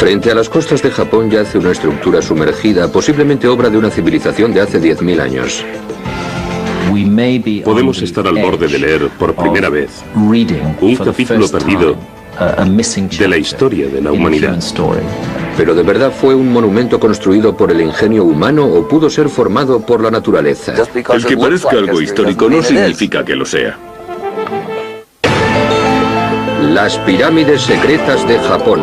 Frente a las costas de Japón yace una estructura sumergida, posiblemente obra de una civilización de hace 10.000 años. Podemos estar al borde de leer por primera vez un capítulo perdido de la historia de la humanidad. ¿Pero de verdad fue un monumento construido por el ingenio humano o pudo ser formado por la naturaleza? El que parezca algo histórico no significa que lo sea. Las pirámides secretas de Japón.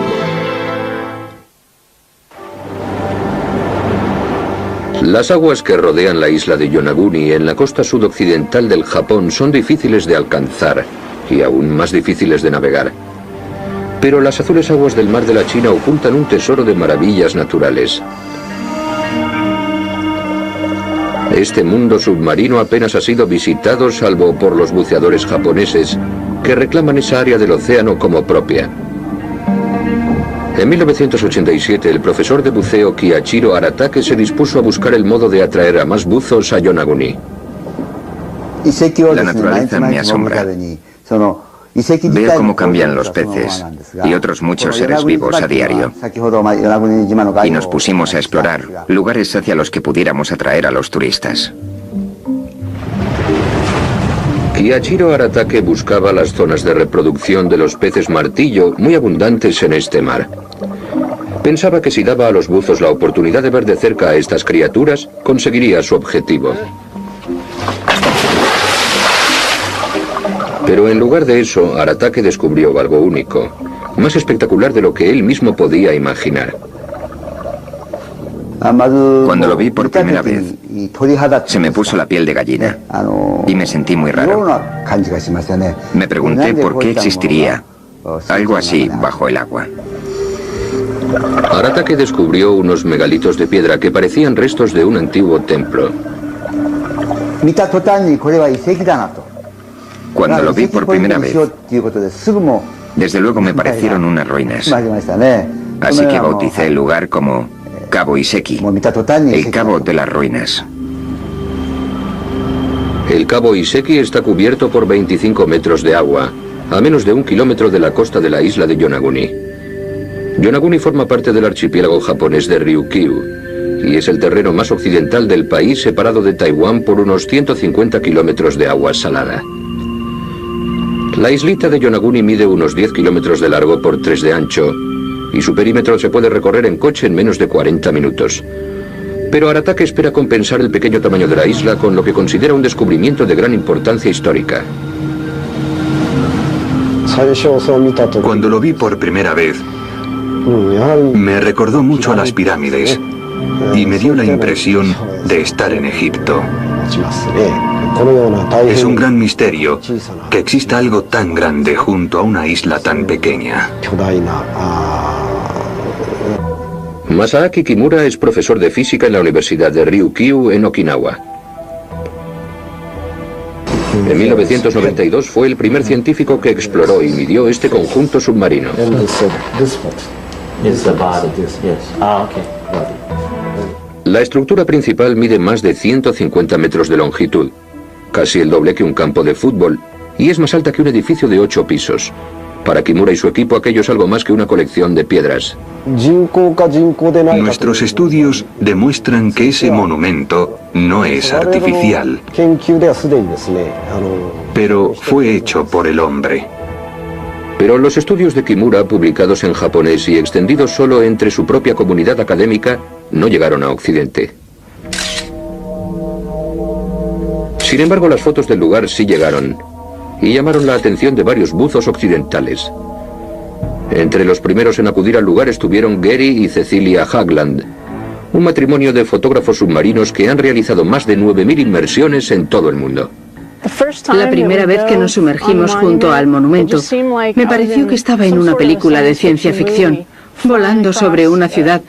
Las aguas que rodean la isla de Yonaguni en la costa sudoccidental del Japón son difíciles de alcanzar y aún más difíciles de navegar. Pero las azules aguas del mar de la China ocultan un tesoro de maravillas naturales. Este mundo submarino apenas ha sido visitado salvo por los buceadores japoneses que reclaman esa área del océano como propia. En 1987, el profesor de buceo Kiichiro Aratake se dispuso a buscar el modo de atraer a más buzos a Yonaguni. La naturaleza me asombra. Veo cómo cambian los peces y otros muchos seres vivos a diario. Y nos pusimos a explorar lugares hacia los que pudiéramos atraer a los turistas. Kiichiro Aratake buscaba las zonas de reproducción de los peces martillo muy abundantes en este mar. Pensaba que si daba a los buzos la oportunidad de ver de cerca a estas criaturas, conseguiría su objetivo. Pero en lugar de eso, Aratake descubrió algo único, más espectacular de lo que él mismo podía imaginar. Cuando lo vi por primera vez, se me puso la piel de gallina y me sentí muy raro. Me pregunté por qué existiría algo así bajo el agua. Aratake descubrió unos megalitos de piedra que parecían restos de un antiguo templo. Cuando lo vi por primera vez, desde luego me parecieron unas ruinas. Así que bauticé el lugar como Cabo Iseki, el Cabo de las Ruinas. El Cabo Iseki está cubierto por 25 metros de agua, a menos de 1 kilómetro de la costa de la isla de Yonaguni. Yonaguni forma parte del archipiélago japonés de Ryukyu y es el terreno más occidental del país, separado de Taiwán por unos 150 kilómetros de agua salada. La islita de Yonaguni mide unos 10 kilómetros de largo por 3 de ancho y su perímetro se puede recorrer en coche en menos de 40 minutos. Pero Aratake espera compensar el pequeño tamaño de la isla con lo que considera un descubrimiento de gran importancia histórica. Cuando lo vi por primera vez, me recordó mucho a las pirámides y me dio la impresión de estar en Egipto. Es un gran misterio que exista algo tan grande junto a una isla tan pequeña. Masaaki Kimura es profesor de física en la Universidad de Ryukyu en Okinawa. En 1992 fue el primer científico que exploró y midió este conjunto submarino. La estructura principal mide más de 150 metros de longitud, casi el doble que un campo de fútbol, y es más alta que un edificio de 8 pisos. Para Kimura y su equipo aquello es algo más que una colección de piedras. Nuestros estudios demuestran que ese monumento no es artificial, pero fue hecho por el hombre. Pero los estudios de Kimura, publicados en japonés y extendidos solo entre su propia comunidad académica, no llegaron a Occidente. Sin embargo, las fotos del lugar sí llegaron y llamaron la atención de varios buzos occidentales. Entre los primeros en acudir al lugar estuvieron Gary y Cecilia Hagland, un matrimonio de fotógrafos submarinos que han realizado más de 9.000 inmersiones en todo el mundo. La primera vez que nos sumergimos junto al monumento, me pareció que estaba en una película de ciencia ficción, volando sobre una ciudad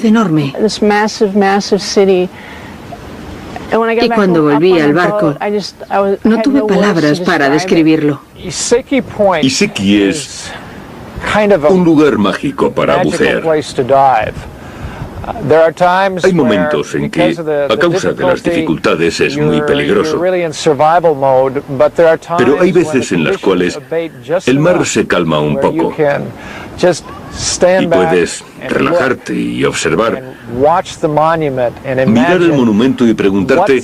enorme. Y cuando volví al barco, no tuve palabras para describirlo. Iseki es un lugar mágico para bucear. Hay momentos en que, a causa de las dificultades, es muy peligroso. Pero hay veces en las cuales el mar se calma un poco y puedes relajarte y observar, mirar el monumento y preguntarte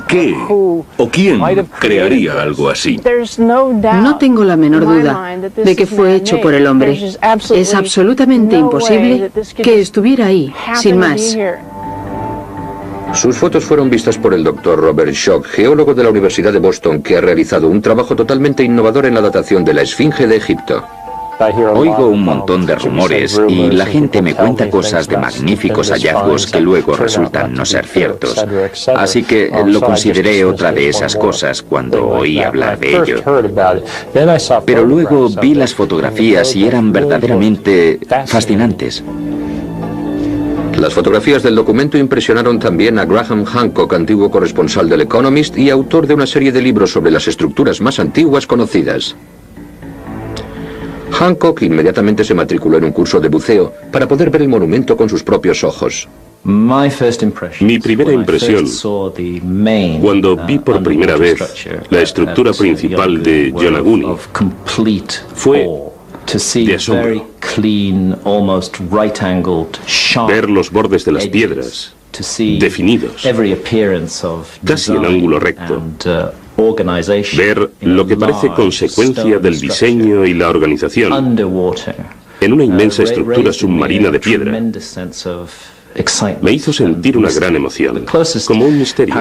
¿qué o quién crearía algo así? No tengo la menor duda de que fue hecho por el hombre. Es absolutamente imposible que estuviera ahí, sin más. Sus fotos fueron vistas por el Dr. Robert Schoch, geólogo de la Universidad de Boston, que ha realizado un trabajo totalmente innovador en la datación de la Esfinge de Egipto. Oigo un montón de rumores y la gente me cuenta cosas de magníficos hallazgos que luego resultan no ser ciertos. Así que lo consideré otra de esas cosas cuando oí hablar de ello. Pero luego vi las fotografías y eran verdaderamente fascinantes. Las fotografías del documento impresionaron también a Graham Hancock, antiguo corresponsal del Economist y autor de una serie de libros sobre las estructuras más antiguas conocidas. Hancock inmediatamente se matriculó en un curso de buceo para poder ver el monumento con sus propios ojos. Mi primera impresión, cuando vi por primera vez la estructura principal de Yonaguni, fue de asombro. Ver los bordes de las piedras definidos, casi en ángulo recto. Ver lo que parece consecuencia del diseño y la organización en una inmensa estructura submarina de piedra me hizo sentir una gran emoción, como un misterio.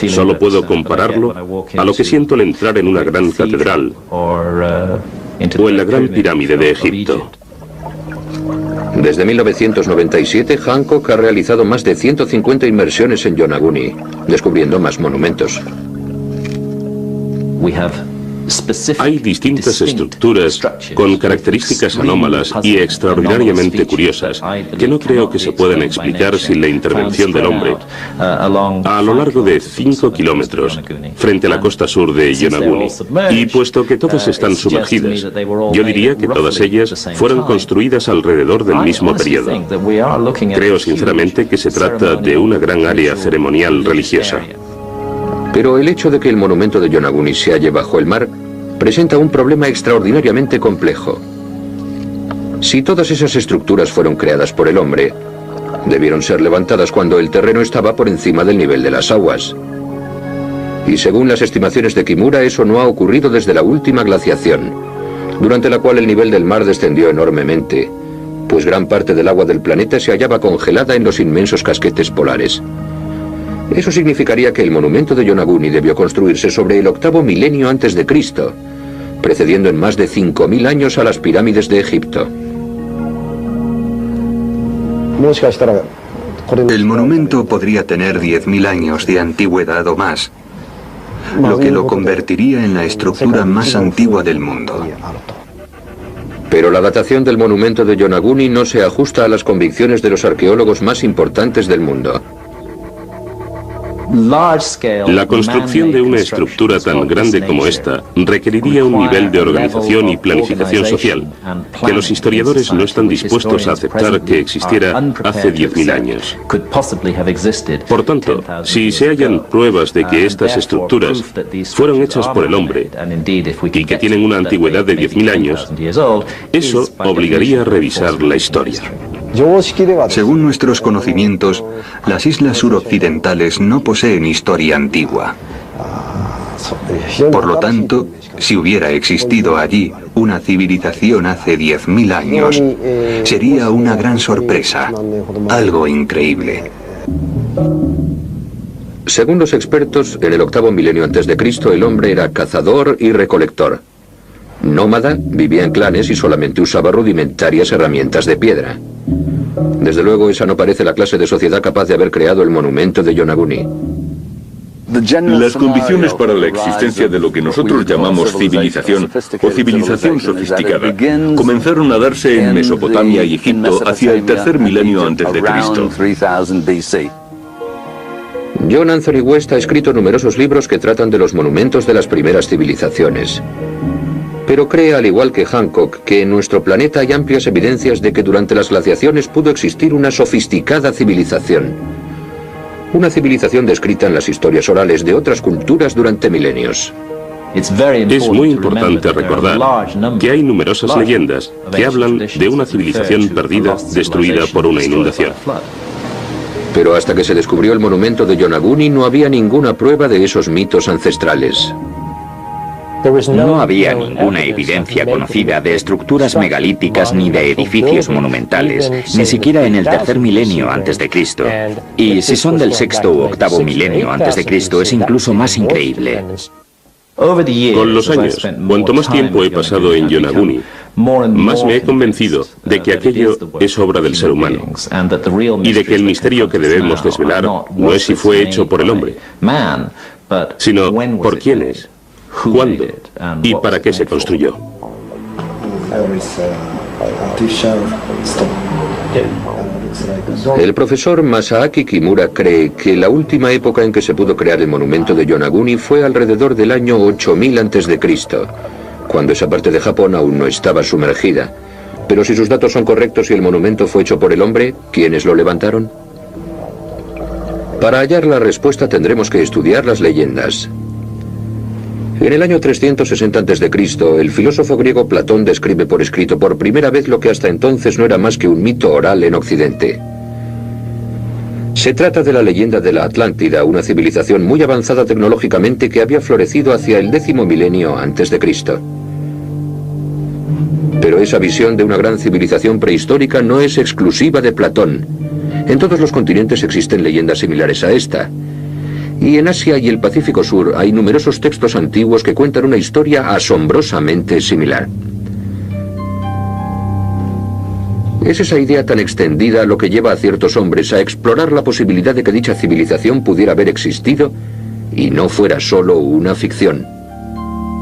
Solo puedo compararlo a lo que siento al entrar en una gran catedral o en la gran pirámide de Egipto. Desde 1997, Hancock ha realizado más de 150 inmersiones en Yonaguni, descubriendo más monumentos. Hay distintas estructuras con características anómalas y extraordinariamente curiosas que no creo que se puedan explicar sin la intervención del hombre a lo largo de 5 kilómetros frente a la costa sur de Yonaguni. Y puesto que todas están sumergidas, yo diría que todas ellas fueron construidas alrededor del mismo periodo. Creo sinceramente que se trata de una gran área ceremonial religiosa. Pero el hecho de que el monumento de Yonaguni se halle bajo el mar presenta un problema extraordinariamente complejo. Si todas esas estructuras fueron creadas por el hombre, debieron ser levantadas cuando el terreno estaba por encima del nivel de las aguas. Y según las estimaciones de Kimura, eso no ha ocurrido desde la última glaciación, durante la cual el nivel del mar descendió enormemente, pues gran parte del agua del planeta se hallaba congelada en los inmensos casquetes polares. Eso significaría que el monumento de Yonaguni debió construirse sobre el 8º milenio antes de Cristo, precediendo en más de 5.000 años a las pirámides de Egipto. El monumento podría tener 10.000 años de antigüedad o más, lo que lo convertiría en la estructura más antigua del mundo. Pero la datación del monumento de Yonaguni no se ajusta a las convicciones de los arqueólogos más importantes del mundo. La construcción de una estructura tan grande como esta requeriría un nivel de organización y planificación social que los historiadores no están dispuestos a aceptar que existiera hace 10.000 años. Por tanto, si se hallan pruebas de que estas estructuras fueron hechas por el hombre y que tienen una antigüedad de 10.000 años, eso obligaría a revisar la historia. Según nuestros conocimientos, las islas suroccidentales no poseen historia antigua. Por lo tanto, si hubiera existido allí una civilización hace 10.000 años, sería una gran sorpresa, algo increíble. Según los expertos, en el 8º milenio antes de Cristo, el hombre era cazador y recolector. Nómada, vivía en clanes y solamente usaba rudimentarias herramientas de piedra. Desde luego, esa no parece la clase de sociedad capaz de haber creado el monumento de Yonaguni. Las condiciones para la existencia de lo que nosotros llamamos civilización o civilización sofisticada comenzaron a darse en Mesopotamia y Egipto hacia el 3er milenio antes de Cristo. John Anthony West ha escrito numerosos libros que tratan de los monumentos de las primeras civilizaciones. Pero cree, al igual que Hancock, que en nuestro planeta hay amplias evidencias de que durante las glaciaciones pudo existir una sofisticada civilización. Una civilización descrita en las historias orales de otras culturas durante milenios. Es muy importante recordar que hay numerosas leyendas que hablan de una civilización perdida, destruida por una inundación. Pero hasta que se descubrió el monumento de Yonaguni no había ninguna prueba de esos mitos ancestrales. No había ninguna evidencia conocida de estructuras megalíticas ni de edificios monumentales, ni siquiera en el tercer milenio antes de Cristo. Y si son del sexto u octavo milenio antes de Cristo, es incluso más increíble. Con los años, cuanto más tiempo he pasado en Yonaguni, más me he convencido de que aquello es obra del ser humano y de que el misterio que debemos desvelar no es si fue hecho por el hombre, sino por quiénes, cuándo y para qué se construyó. El profesor Masaaki Kimura cree que la última época en que se pudo crear el monumento de Yonaguni fue alrededor del año 8000 a.C., cuando esa parte de Japón aún no estaba sumergida. Pero si sus datos son correctos y el monumento fue hecho por el hombre, ¿quiénes lo levantaron? Para hallar la respuesta tendremos que estudiar las leyendas. En el año 360 a.C., el filósofo griego Platón describe por escrito por primera vez lo que hasta entonces no era más que un mito oral en Occidente. Se trata de la leyenda de la Atlántida, una civilización muy avanzada tecnológicamente que había florecido hacia el 10º milenio antes de Cristo. Pero esa visión de una gran civilización prehistórica no es exclusiva de Platón. En todos los continentes existen leyendas similares a esta. Y en Asia y el Pacífico Sur hay numerosos textos antiguos que cuentan una historia asombrosamente similar. Es esa idea tan extendida lo que lleva a ciertos hombres a explorar la posibilidad de que dicha civilización pudiera haber existido y no fuera solo una ficción.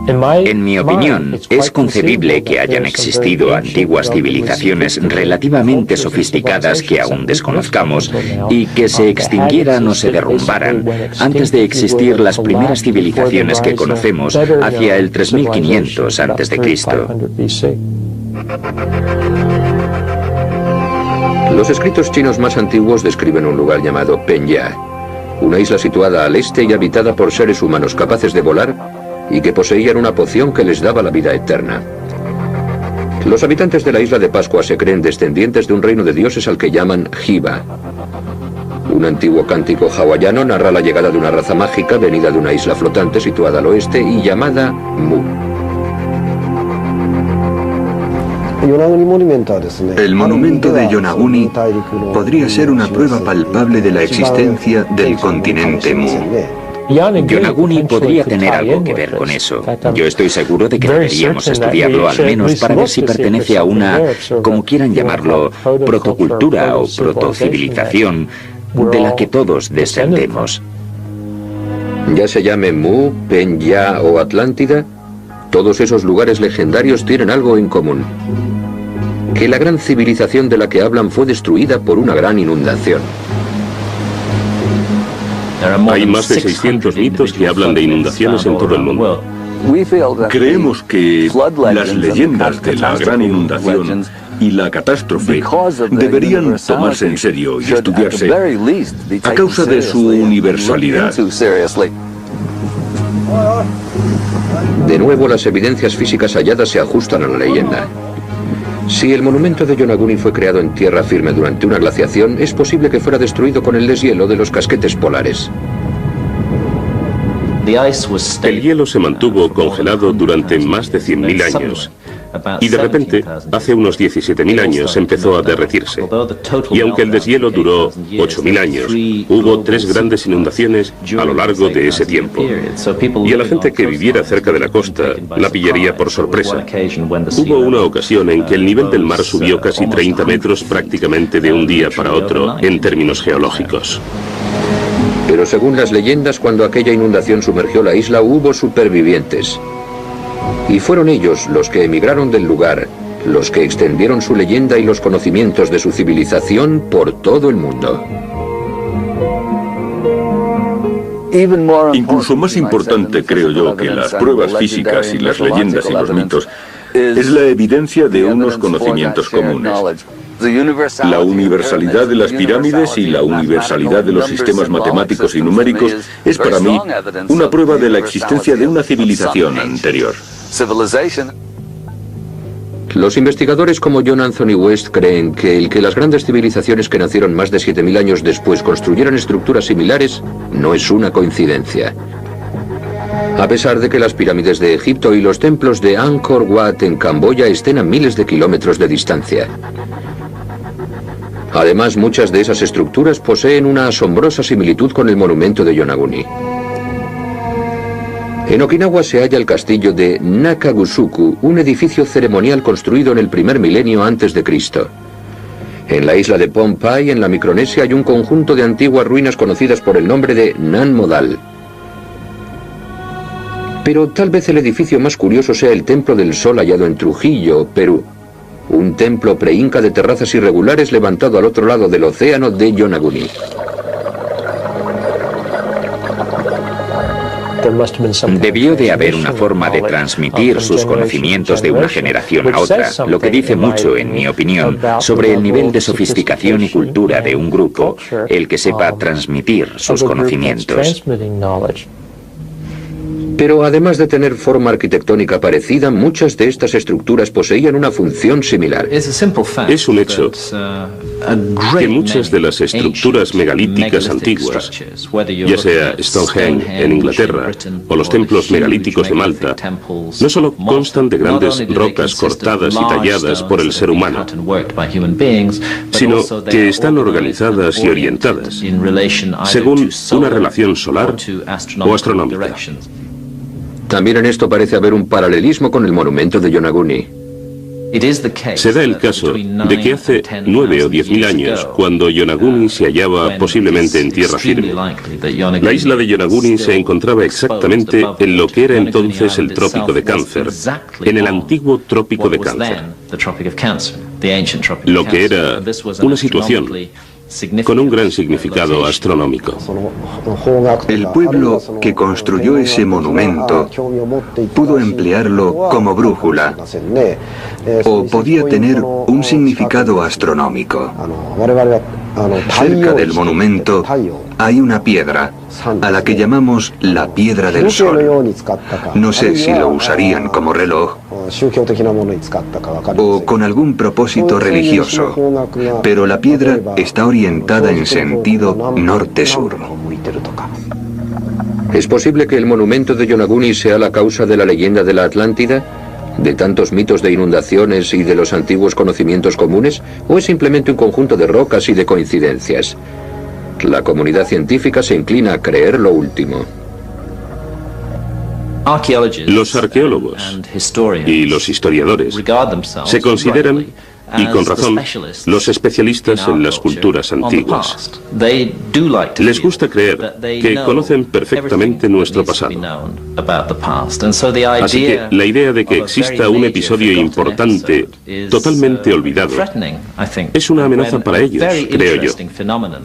En mi opinión, es concebible que hayan existido antiguas civilizaciones relativamente sofisticadas que aún desconozcamos y que se extinguieran o se derrumbaran antes de existir las primeras civilizaciones que conocemos hacia el 3500 a.C. Los escritos chinos más antiguos describen un lugar llamado Penya, una isla situada al este y habitada por seres humanos capaces de volar y que poseían una poción que les daba la vida eterna. Los habitantes de la isla de Pascua se creen descendientes de un reino de dioses al que llaman Jiva. Un antiguo cántico hawaiano narra la llegada de una raza mágica venida de una isla flotante situada al oeste y llamada Mu. El monumento de Yonaguni podría ser una prueba palpable de la existencia del continente Mu. Yonaguni podría tener algo que ver con eso. Yo estoy seguro de que deberíamos estudiarlo al menos para ver si pertenece a una, como quieran llamarlo, protocultura o protocivilización de la que todos descendemos. Ya se llame Mu, Penya o Atlántida, todos esos lugares legendarios tienen algo en común: que la gran civilización de la que hablan fue destruida por una gran inundación. Hay más de 600 mitos que hablan de inundaciones en todo el mundo. Creemos que las leyendas de la gran inundación y la catástrofe deberían tomarse en serio y estudiarse a causa de su universalidad. De nuevo, las evidencias físicas halladas se ajustan a la leyenda. Si el monumento de Yonaguni fue creado en tierra firme durante una glaciación, es posible que fuera destruido con el deshielo de los casquetes polares. El hielo se mantuvo congelado durante más de 100.000 años. Y de repente, hace unos 17.000 años empezó a derretirse. Y aunque el deshielo duró 8.000 años, hubo 3 grandes inundaciones a lo largo de ese tiempo. Y a la gente que viviera cerca de la costa la pillaría por sorpresa. Hubo una ocasión en que el nivel del mar subió casi 30 metros prácticamente de un día para otro en términos geológicos. Pero según las leyendas, cuando aquella inundación sumergió la isla, hubo supervivientes. Y fueron ellos los que emigraron del lugar, los que extendieron su leyenda y los conocimientos de su civilización por todo el mundo. Incluso más importante, creo yo, que las pruebas físicas y las leyendas y los mitos, es la evidencia de unos conocimientos comunes. La universalidad de las pirámides y la universalidad de los sistemas matemáticos y numéricos es para mí una prueba de la existencia de una civilización anterior. Los investigadores como John Anthony West creen que el que las grandes civilizaciones que nacieron más de 7000 años después construyeran estructuras similares no es una coincidencia. A pesar de que las pirámides de Egipto y los templos de Angkor Wat en Camboya estén a miles de kilómetros de distancia. Además, muchas de esas estructuras poseen una asombrosa similitud con el monumento de Yonaguni. En Okinawa se halla el castillo de Nakagusuku, un edificio ceremonial construido en el primer milenio antes de Cristo. En la isla de Pohnpei, en la Micronesia, hay un conjunto de antiguas ruinas conocidas por el nombre de Nan Modal. Pero tal vez el edificio más curioso sea el Templo del Sol hallado en Trujillo, Perú. Un templo pre-inca de terrazas irregulares levantado al otro lado del océano de Yonaguni. Debió de haber una forma de transmitir sus conocimientos de una generación a otra, lo que dice mucho, en mi opinión, sobre el nivel de sofisticación y cultura de un grupo, el que sepa transmitir sus conocimientos. Pero además de tener forma arquitectónica parecida, muchas de estas estructuras poseían una función similar. Es un hecho que muchas de las estructuras megalíticas antiguas, ya sea Stonehenge en Inglaterra o los templos megalíticos de Malta, no solo constan de grandes rocas cortadas y talladas por el ser humano, sino que están organizadas y orientadas según una relación solar o astronómica. También en esto parece haber un paralelismo con el monumento de Yonaguni. Se da el caso de que hace 9 o 10.000 años, cuando Yonaguni se hallaba posiblemente en tierra firme, la isla de Yonaguni se encontraba exactamente en lo que era entonces el Trópico de Cáncer, en el antiguo Trópico de Cáncer, lo que era una situación con un gran significado astronómico. El pueblo que construyó ese monumento pudo emplearlo como brújula o podía tener un significado astronómico. Cerca del monumento hay una piedra a la que llamamos la Piedra del Sol. No sé si lo usarían como reloj o con algún propósito religioso, pero la piedra está orientada en sentido norte-sur. ¿Es posible que el monumento de Yonaguni sea la causa de la leyenda de la Atlántida? ¿De tantos mitos de inundaciones y de los antiguos conocimientos comunes? ¿O es simplemente un conjunto de rocas y de coincidencias? La comunidad científica se inclina a creer lo último. Los arqueólogos y los historiadores se consideran, y con razón, los especialistas en las culturas antiguas. Les gusta creer que conocen perfectamente nuestro pasado. Así que la idea de que exista un episodio importante, totalmente olvidado, es una amenaza para ellos, creo yo.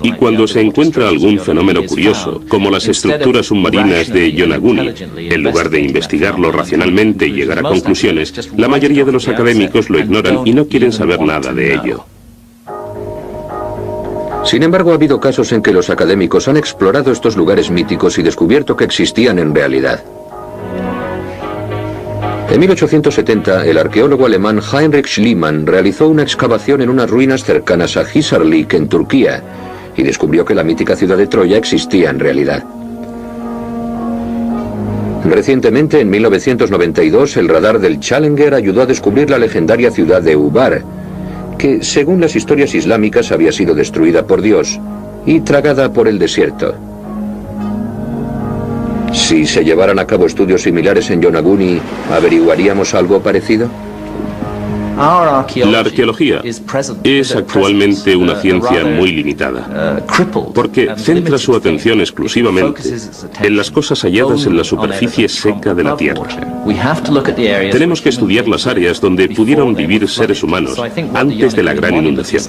Y cuando se encuentra algún fenómeno curioso, como las estructuras submarinas de Yonaguni, en lugar de investigarlo racionalmente y llegar a conclusiones, la mayoría de los académicos lo ignoran y no quieren saber nada de ello. Sin embargo, ha habido casos en que los académicos han explorado estos lugares míticos y descubierto que existían en realidad. En 1870, el arqueólogo alemán Heinrich Schliemann realizó una excavación en unas ruinas cercanas a Hisarlik, en Turquía, y descubrió que la mítica ciudad de Troya existía en realidad. Recientemente, en 1992, el radar del Challenger ayudó a descubrir la legendaria ciudad de Ubar, que, según las historias islámicas, había sido destruida por Dios y tragada por el desierto. Si se llevaran a cabo estudios similares en Yonaguni, ¿averiguaríamos algo parecido? La arqueología es actualmente una ciencia muy limitada, porque centra su atención exclusivamente en las cosas halladas en la superficie seca de la Tierra. Tenemos que estudiar las áreas donde pudieron vivir seres humanos antes de la gran inundación.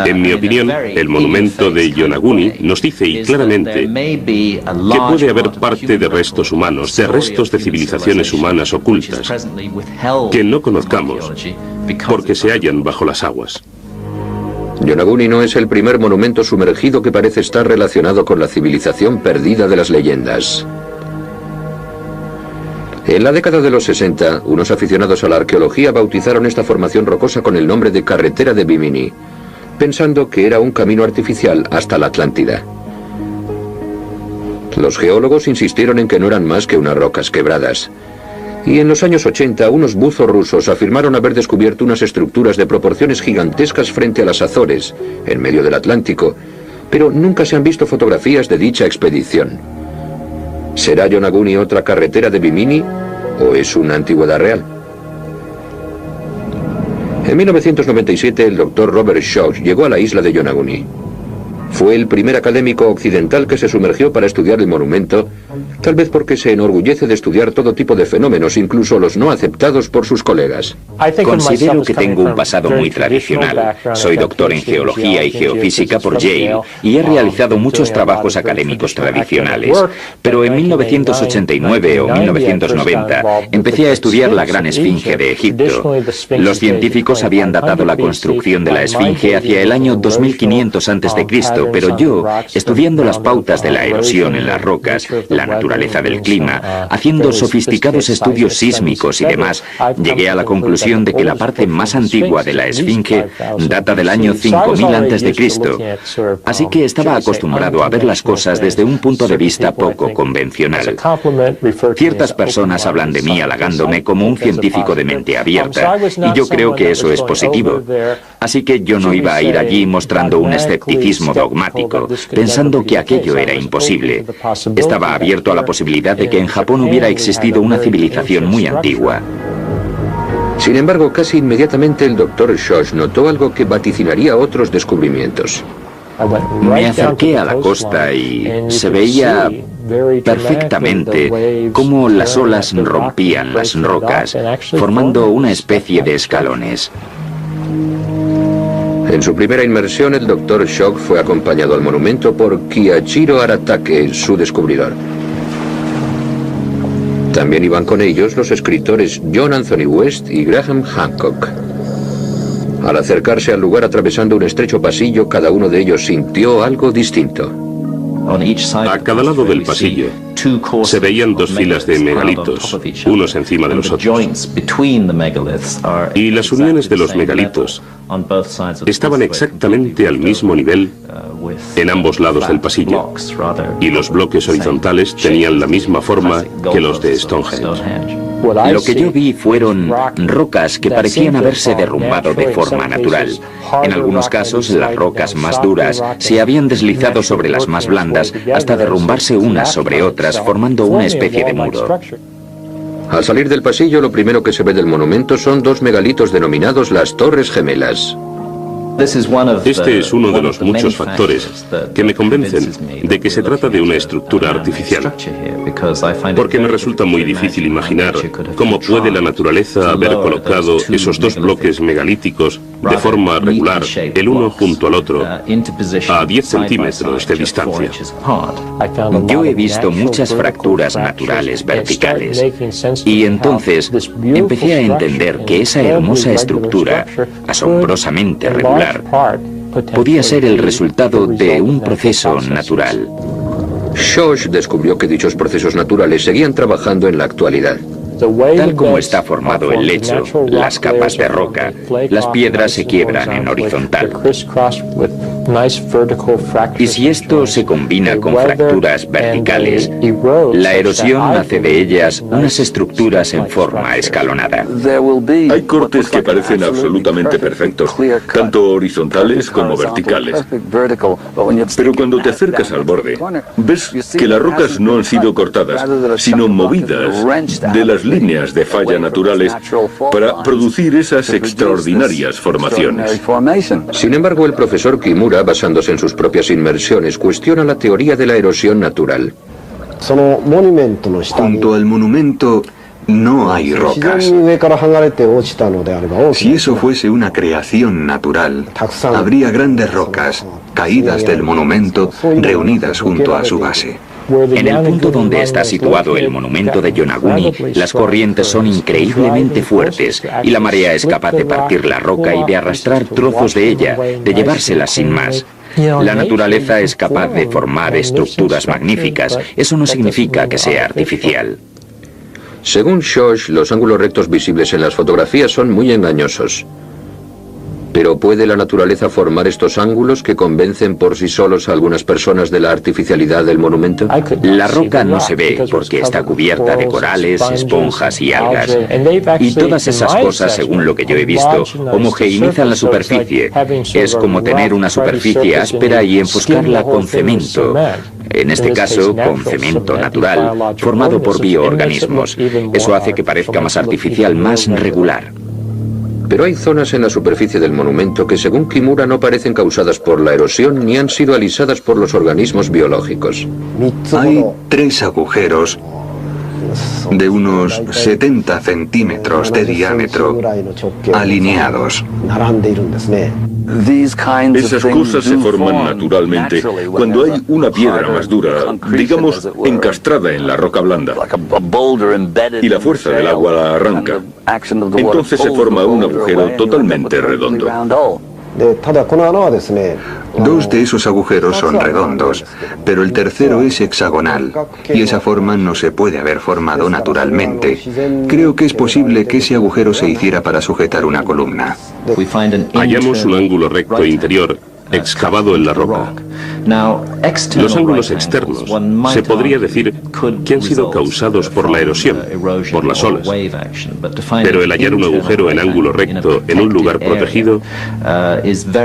En mi opinión, el monumento de Yonaguni nos dice y claramente que puede haber parte de restos humanos, de restos de civilizaciones humanas ocultas, que no conozcamos porque se hallan bajo las aguas. Yonaguni no es el primer monumento sumergido que parece estar relacionado con la civilización perdida de las leyendas. En la década de los 60, unos aficionados a la arqueología bautizaron esta formación rocosa con el nombre de Carretera de Bimini, pensando que era un camino artificial hasta la Atlántida. Los geólogos insistieron en que no eran más que unas rocas quebradas. Y en los años 80, unos buzos rusos afirmaron haber descubierto unas estructuras de proporciones gigantescas frente a las Azores, en medio del Atlántico, pero nunca se han visto fotografías de dicha expedición. ¿Será Yonaguni otra carretera de Bimini o es una antigüedad real? En 1997, el doctor Robert Schoch llegó a la isla de Yonaguni. Fue el primer académico occidental que se sumergió para estudiar el monumento, tal vez porque se enorgullece de estudiar todo tipo de fenómenos, incluso los no aceptados por sus colegas. Considero que tengo un pasado muy tradicional. Soy doctor en geología y geofísica por Yale y he realizado muchos trabajos académicos tradicionales. Pero en 1989 o 1990 empecé a estudiar la Gran Esfinge de Egipto. Los científicos habían datado la construcción de la Esfinge hacia el año 2500 a.C., pero yo, estudiando las pautas de la erosión en las rocas, la naturaleza del clima, haciendo sofisticados estudios sísmicos y demás, llegué a la conclusión de que la parte más antigua de la Esfinge data del año 5000 a.C. Así que estaba acostumbrado a ver las cosas desde un punto de vista poco convencional. Ciertas personas hablan de mí halagándome como un científico de mente abierta, y yo creo que eso es positivo. Así que yo no iba a ir allí mostrando un escepticismo dogmático, pensando que aquello era imposible. Estaba abierto a la posibilidad de que en Japón hubiera existido una civilización muy antigua. Sin embargo, casi inmediatamente el doctor Schoch notó algo que vaticinaría otros descubrimientos. Me acerqué a la costa y se veía perfectamente cómo las olas rompían las rocas, formando una especie de escalones. En su primera inmersión, el doctor Schoch fue acompañado al monumento por Kiyachiro Aratake, su descubridor. También iban con ellos los escritores John Anthony West y Graham Hancock. Al acercarse al lugar atravesando un estrecho pasillo, cada uno de ellos sintió algo distinto. A cada lado del pasillo se veían dos filas de megalitos, unos encima de los otros. Y las uniones de los megalitos estaban exactamente al mismo nivel en ambos lados del pasillo. Y los bloques horizontales tenían la misma forma que los de Stonehenge. Lo que yo vi fueron rocas que parecían haberse derrumbado de forma natural. En algunos casos, las rocas más duras se habían deslizado sobre las más blandas hasta derrumbarse unas sobre otras, formando una especie de muro. Al salir del pasillo, lo primero que se ve del monumento son dos megalitos denominados las Torres Gemelas. Este es uno de los muchos factores que me convencen de que se trata de una estructura artificial, porque me resulta muy difícil imaginar cómo puede la naturaleza haber colocado esos dos bloques megalíticos de forma regular, el uno junto al otro, a 10 centímetros de distancia. Yo he visto muchas fracturas naturales verticales, y entonces empecé a entender que esa hermosa estructura, asombrosamente regular, podía ser el resultado de un proceso natural. Schoch descubrió que dichos procesos naturales seguían trabajando en la actualidad. Tal como está formado el lecho, las capas de roca, las piedras se quiebran en horizontal. Y si esto se combina con fracturas verticales, la erosión hace de ellas unas estructuras en forma escalonada. Hay cortes que parecen absolutamente perfectos, tanto horizontales como verticales. Pero cuando te acercas al borde, ves que las rocas no han sido cortadas, sino movidas de las líneas de falla naturales para producir esas extraordinarias formaciones. Sin embargo, el profesor Kimura, basándose en sus propias inmersiones, cuestiona la teoría de la erosión natural. Junto al monumento no hay rocas. Si eso fuese una creación natural, habría grandes rocas caídas del monumento reunidas junto a su base. En el punto donde está situado el monumento de Yonaguni, las corrientes son increíblemente fuertes y la marea es capaz de partir la roca y de arrastrar trozos de ella, de llevárselas sin más. La naturaleza es capaz de formar estructuras magníficas. Eso no significa que sea artificial. Según Schoch, los ángulos rectos visibles en las fotografías son muy engañosos. Pero ¿puede la naturaleza formar estos ángulos que convencen por sí solos a algunas personas de la artificialidad del monumento? La roca no se ve porque está cubierta de corales, esponjas y algas. Y todas esas cosas, según lo que yo he visto, homogeneizan la superficie. Es como tener una superficie áspera y enfoscarla con cemento. En este caso, con cemento natural, formado por bioorganismos. Eso hace que parezca más artificial, más regular. Pero hay zonas en la superficie del monumento que, según Kimura, no parecen causadas por la erosión ni han sido alisadas por los organismos biológicos. Hay 3 agujeros de unos 70 centímetros de diámetro alineados. Esas cosas se forman naturalmente cuando hay una piedra más dura, digamos, encastrada en la roca blanda, y la fuerza del agua la arranca. Entonces se forma un agujero totalmente redondo. 2 de esos agujeros son redondos, pero el tercero es hexagonal, y esa forma no se puede haber formado naturalmente. Creo que es posible que ese agujero se hiciera para sujetar una columna. Hallamos un ángulo recto interior excavado en la roca. Los ángulos externos se podría decir que han sido causados por la erosión, por las olas. Pero el hallar un agujero en ángulo recto en un lugar protegido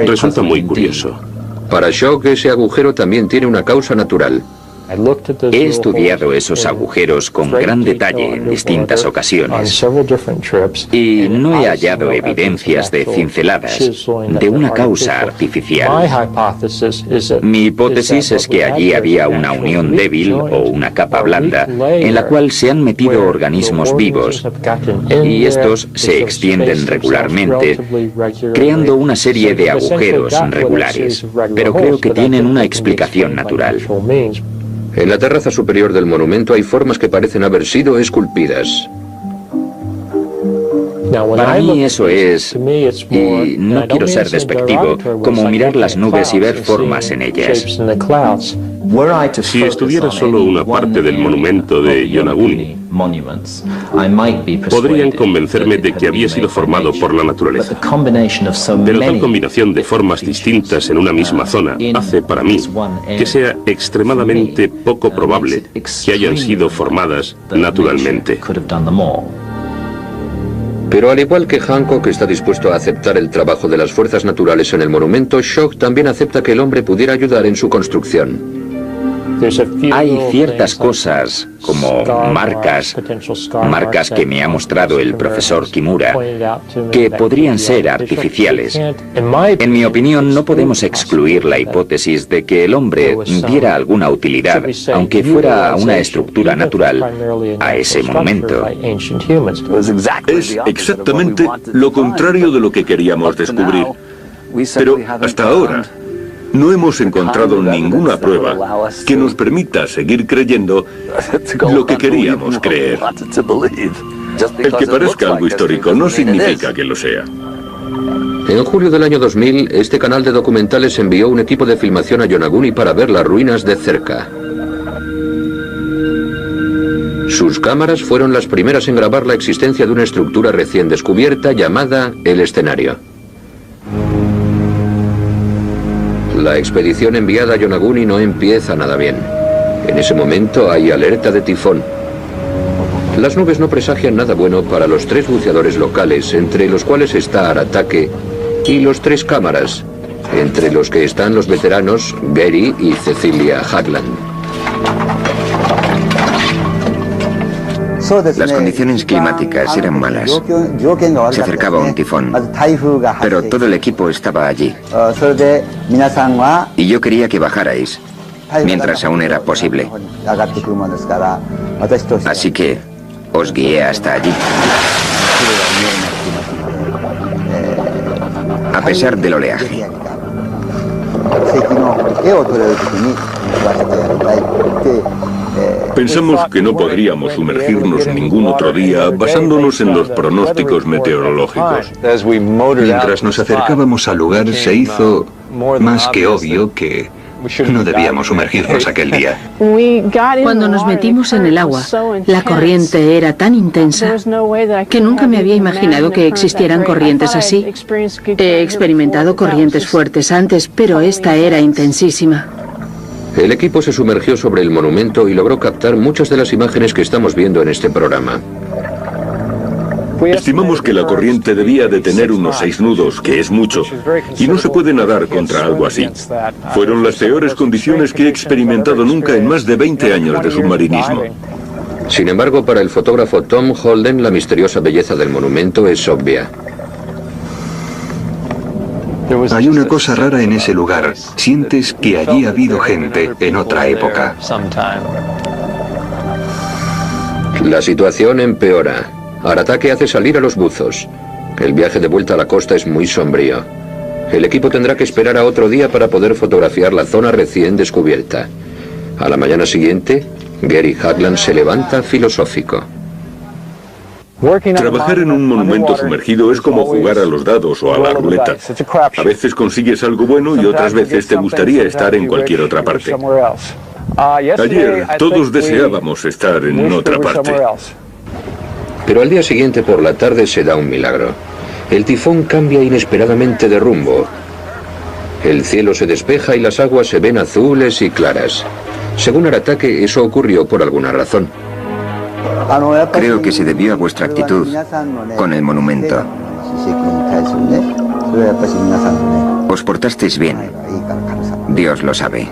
resulta muy curioso. Para Schoch, ese agujero también tiene una causa natural. He estudiado esos agujeros con gran detalle en distintas ocasiones y no he hallado evidencias de cinceladas de una causa artificial. Mi hipótesis es que allí había una unión débil o una capa blanda en la cual se han metido organismos vivos y estos se extienden regularmente, creando una serie de agujeros regulares, pero creo que tienen una explicación natural. En la terraza superior del monumento hay formas que parecen haber sido esculpidas. Para mí eso es, y no quiero ser despectivo, como mirar las nubes y ver formas en ellas. Si estuviera solo una parte del monumento de Yonaguni, podrían convencerme de que había sido formado por la naturaleza. Pero tal combinación de formas distintas en una misma zona hace para mí que sea extremadamente poco probable que hayan sido formadas naturalmente. Pero al igual que Hancock está dispuesto a aceptar el trabajo de las fuerzas naturales en el monumento, Schoch también acepta que el hombre pudiera ayudar en su construcción. Hay ciertas cosas, como marcas que me ha mostrado el profesor Kimura, que podrían ser artificiales. En mi opinión, no podemos excluir la hipótesis de que el hombre diera alguna utilidad, aunque fuera una estructura natural, a ese monumento. Es exactamente lo contrario de lo que queríamos descubrir. Pero hasta ahora no hemos encontrado ninguna prueba que nos permita seguir creyendo lo que queríamos creer. El que parezca algo histórico no significa que lo sea. En julio del año 2000, este canal de documentales envió un equipo de filmación a Yonaguni para ver las ruinas de cerca. Sus cámaras fueron las primeras en grabar la existencia de una estructura recién descubierta llamada el escenario. La expedición enviada a Yonaguni no empieza nada bien. En ese momento hay alerta de tifón. Las nubes no presagian nada bueno para los 3 buceadores locales, entre los cuales está Aratake, y los 3 cámaras, entre los que están los veteranos Gary y Cecilia Hagland. Las condiciones climáticas eran malas. Se acercaba un tifón, pero todo el equipo estaba allí. Y yo quería que bajarais, mientras aún era posible. Así que os guié hasta allí. A pesar del oleaje. Pensamos que no podríamos sumergirnos ningún otro día basándonos en los pronósticos meteorológicos. Mientras nos acercábamos al lugar se hizo más que obvio que no debíamos sumergirnos aquel día. Cuando nos metimos en el agua, la corriente era tan intensa que nunca me había imaginado que existieran corrientes así. He experimentado corrientes fuertes antes, pero esta era intensísima. El equipo se sumergió sobre el monumento y logró captar muchas de las imágenes que estamos viendo en este programa. Estimamos que la corriente debía de tener unos 6 nudos, que es mucho, y no se puede nadar contra algo así. Fueron las peores condiciones que he experimentado nunca en más de 20 años de submarinismo. Sin embargo, para el fotógrafo Tom Holden, la misteriosa belleza del monumento es obvia. Hay una cosa rara en ese lugar. Sientes que allí ha habido gente en otra época. La situación empeora. Aratake hace salir a los buzos. El viaje de vuelta a la costa es muy sombrío. El equipo tendrá que esperar a otro día para poder fotografiar la zona recién descubierta. A la mañana siguiente, Gary Hagland se levanta filosófico. Trabajar en un monumento sumergido es como jugar a los dados o a la ruleta. A veces consigues algo bueno y otras veces te gustaría estar en cualquier otra parte. Ayer todos deseábamos estar en otra parte. Pero al día siguiente por la tarde se da un milagro. El tifón cambia inesperadamente de rumbo. El cielo se despeja y las aguas se ven azules y claras. Según Aratake, eso ocurrió por alguna razón. Creo que se debió a vuestra actitud con el monumento. Os portasteis bien. Dios lo sabe.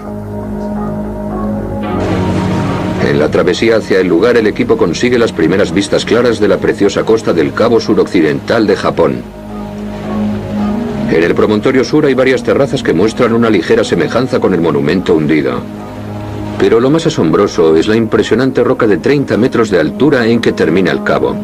En la travesía hacia el lugar, el equipo consigue las primeras vistas claras de la preciosa costa del Cabo Suroccidental de Japón. En el promontorio sur hay varias terrazas que muestran una ligera semejanza con el monumento hundido. Pero lo más asombroso es la impresionante roca de 30 metros de altura en que termina el cabo.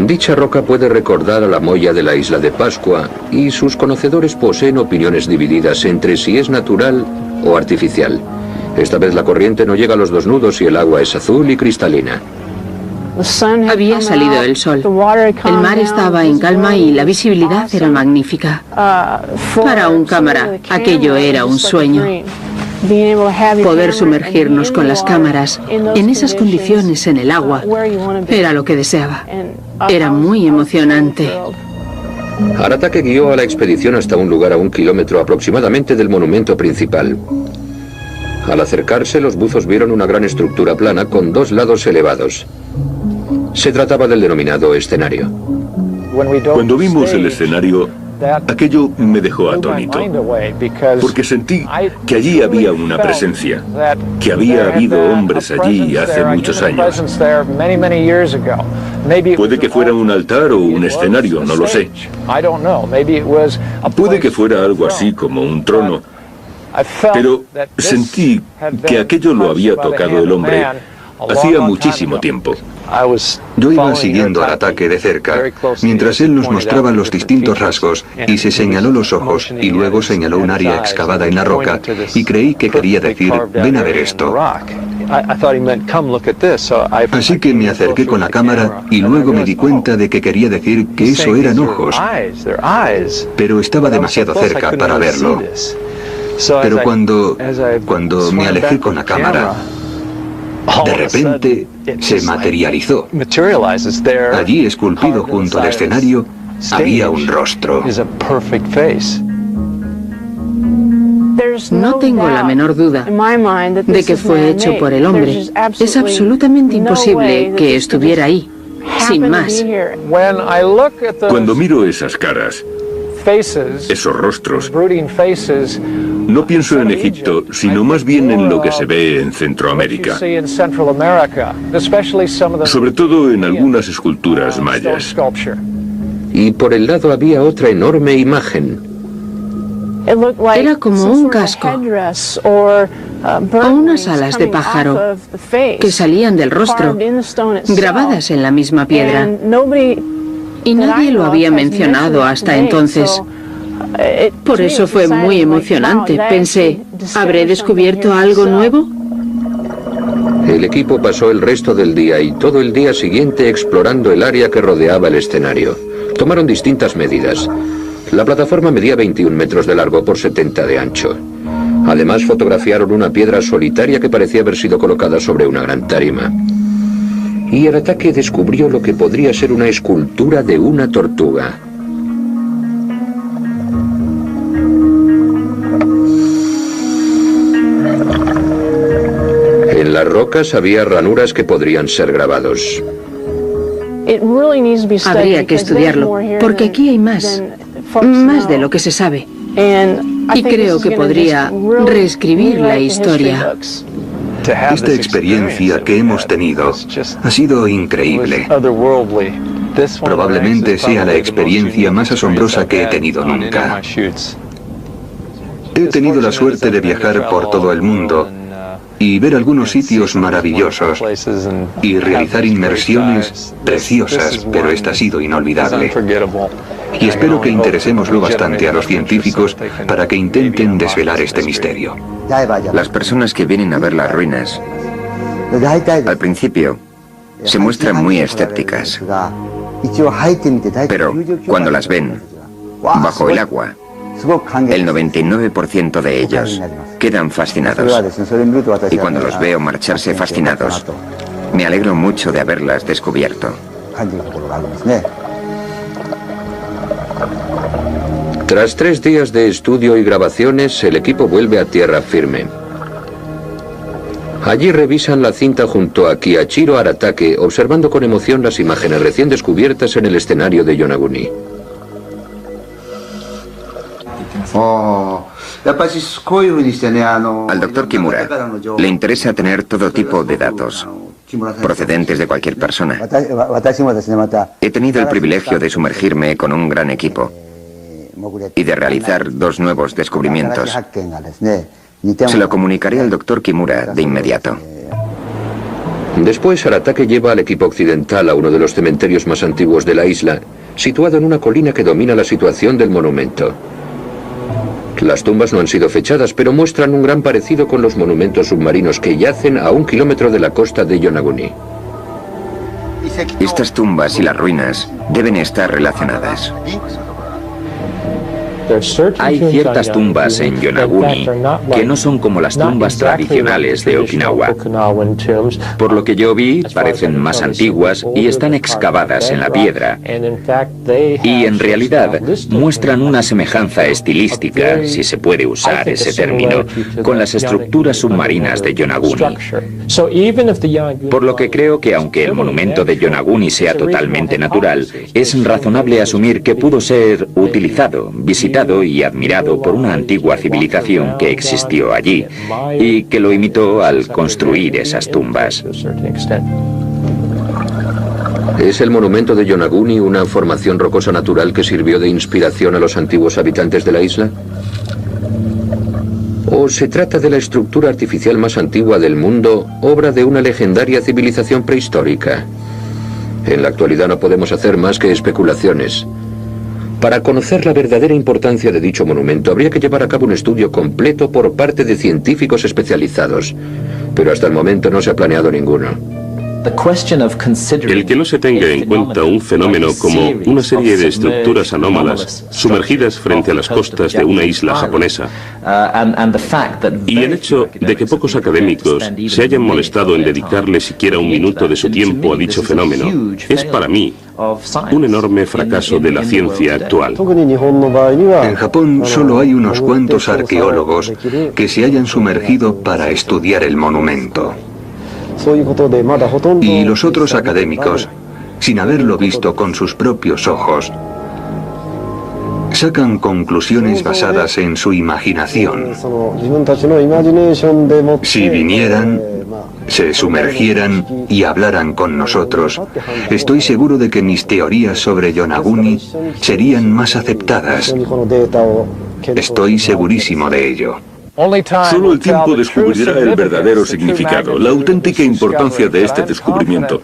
Dicha roca puede recordar a la moya de la isla de Pascua y sus conocedores poseen opiniones divididas entre si es natural o artificial. Esta vez la corriente no llega a los 2 nudos y el agua es azul y cristalina. Había salido el sol. El mar estaba en calma y la visibilidad era magnífica. Para un cámara, aquello era un sueño. Poder sumergirnos con las cámaras en esas condiciones en el agua era lo que deseaba. Era muy emocionante. Aratake guió a la expedición hasta un lugar a 1 kilómetro aproximadamente del monumento principal. Al acercarse, los buzos vieron una gran estructura plana con 2 lados elevados. Se trataba del denominado escenario. Cuando vimos el escenario, aquello me dejó atónito, porque sentí que allí había una presencia, que había habido hombres allí hace muchos años. Puede que fuera un altar o un escenario, no lo sé. Puede que fuera algo así como un trono, pero sentí que aquello lo había tocado el hombre hacía muchísimo tiempo. Yo iba siguiendo al ataque de cerca, mientras él nos mostraba los distintos rasgos y se señaló los ojos y luego señaló un área excavada en la roca y creí que quería decir, ven a ver esto. Así que me acerqué con la cámara y luego me di cuenta de que quería decir que eso eran ojos, pero estaba demasiado cerca para verlo. Pero cuando me alejé con la cámara, de repente se materializó. Allí, esculpido junto al escenario, había un rostro. No tengo la menor duda de que fue hecho por el hombre. Es absolutamente imposible que estuviera ahí, sin más. Cuando miro esas caras, esos rostros, no pienso en Egipto, sino más bien en lo que se ve en Centroamérica, sobre todo en algunas esculturas mayas. Y por el lado había otra enorme imagen. Era como un casco o unas alas de pájaro que salían del rostro, grabadas en la misma piedra. Y nadie lo había mencionado hasta entonces. Por eso fue muy emocionante. Pensé, ¿habré descubierto algo nuevo? El equipo pasó el resto del día y todo el día siguiente explorando el área que rodeaba el escenario. Tomaron distintas medidas. La plataforma medía 21 metros de largo por 70 de ancho. Además, fotografiaron una piedra solitaria que parecía haber sido colocada sobre una gran tarima. Y Aratake descubrió lo que podría ser una escultura de una tortuga. En las rocas había ranuras que podrían ser grabados. Habría que estudiarlo, porque aquí hay más de lo que se sabe. Y creo que podría reescribir la historia. Esta experiencia que hemos tenido ha sido increíble. Probablemente sea la experiencia más asombrosa que he tenido nunca. He tenido la suerte de viajar por todo el mundo y ver algunos sitios maravillosos y realizar inmersiones preciosas, pero esta ha sido inolvidable. Y espero que interesemos lo bastante a los científicos para que intenten desvelar este misterio. Las personas que vienen a ver las ruinas, al principio, se muestran muy escépticas. Pero cuando las ven, bajo el agua, el 99% de ellos quedan fascinados. Y cuando los veo marcharse fascinados, me alegro mucho de haberlas descubierto. Tras 3 días de estudio y grabaciones, el equipo vuelve a tierra firme. Allí revisan la cinta junto a Kiyachiro Aratake, observando con emoción las imágenes recién descubiertas en el escenario de Yonaguni. Al doctor Kimura le interesa tener todo tipo de datos, procedentes de cualquier persona. He tenido el privilegio de sumergirme con un gran equipo y de realizar 2 nuevos descubrimientos. Se lo comunicaré al doctor Kimura de inmediato. Después, Aratake lleva al equipo occidental a uno de los cementerios más antiguos de la isla, situado en una colina que domina la situación del monumento. Las tumbas no han sido fechadas, pero muestran un gran parecido con los monumentos submarinos que yacen a 1 kilómetro de la costa de Yonaguni. Estas tumbas y las ruinas deben estar relacionadas. Hay ciertas tumbas en Yonaguni que no son como las tumbas tradicionales de Okinawa. Por lo que yo vi, parecen más antiguas y están excavadas en la piedra. Y en realidad muestran una semejanza estilística, si se puede usar ese término, con las estructuras submarinas de Yonaguni. Por lo que creo que aunque el monumento de Yonaguni sea totalmente natural, es razonable asumir que pudo ser utilizado, visitado y admirado por una antigua civilización que existió allí y que lo imitó al construir esas tumbas. ¿Es el monumento de Yonaguni una formación rocosa natural que sirvió de inspiración a los antiguos habitantes de la isla? ¿O se trata de la estructura artificial más antigua del mundo, obra de una legendaria civilización prehistórica? En la actualidad no podemos hacer más que especulaciones. Para conocer la verdadera importancia de dicho monumento habría que llevar a cabo un estudio completo por parte de científicos especializados, pero hasta el momento no se ha planeado ninguno. El que no se tenga en cuenta un fenómeno como una serie de estructuras anómalas sumergidas frente a las costas de una isla japonesa, y el hecho de que pocos académicos se hayan molestado en dedicarle siquiera un minuto de su tiempo a dicho fenómeno, es para mí un enorme fracaso de la ciencia actual. En Japón solo hay unos cuantos arqueólogos que se hayan sumergido para estudiar el monumento. Y los otros académicos, sin haberlo visto con sus propios ojos, sacan conclusiones basadas en su imaginación. Si vinieran, se sumergieran y hablaran con nosotros, estoy seguro de que mis teorías sobre Yonaguni serían más aceptadas. Estoy segurísimo de ello. Solo el tiempo descubrirá el verdadero significado, la auténtica importancia de este descubrimiento.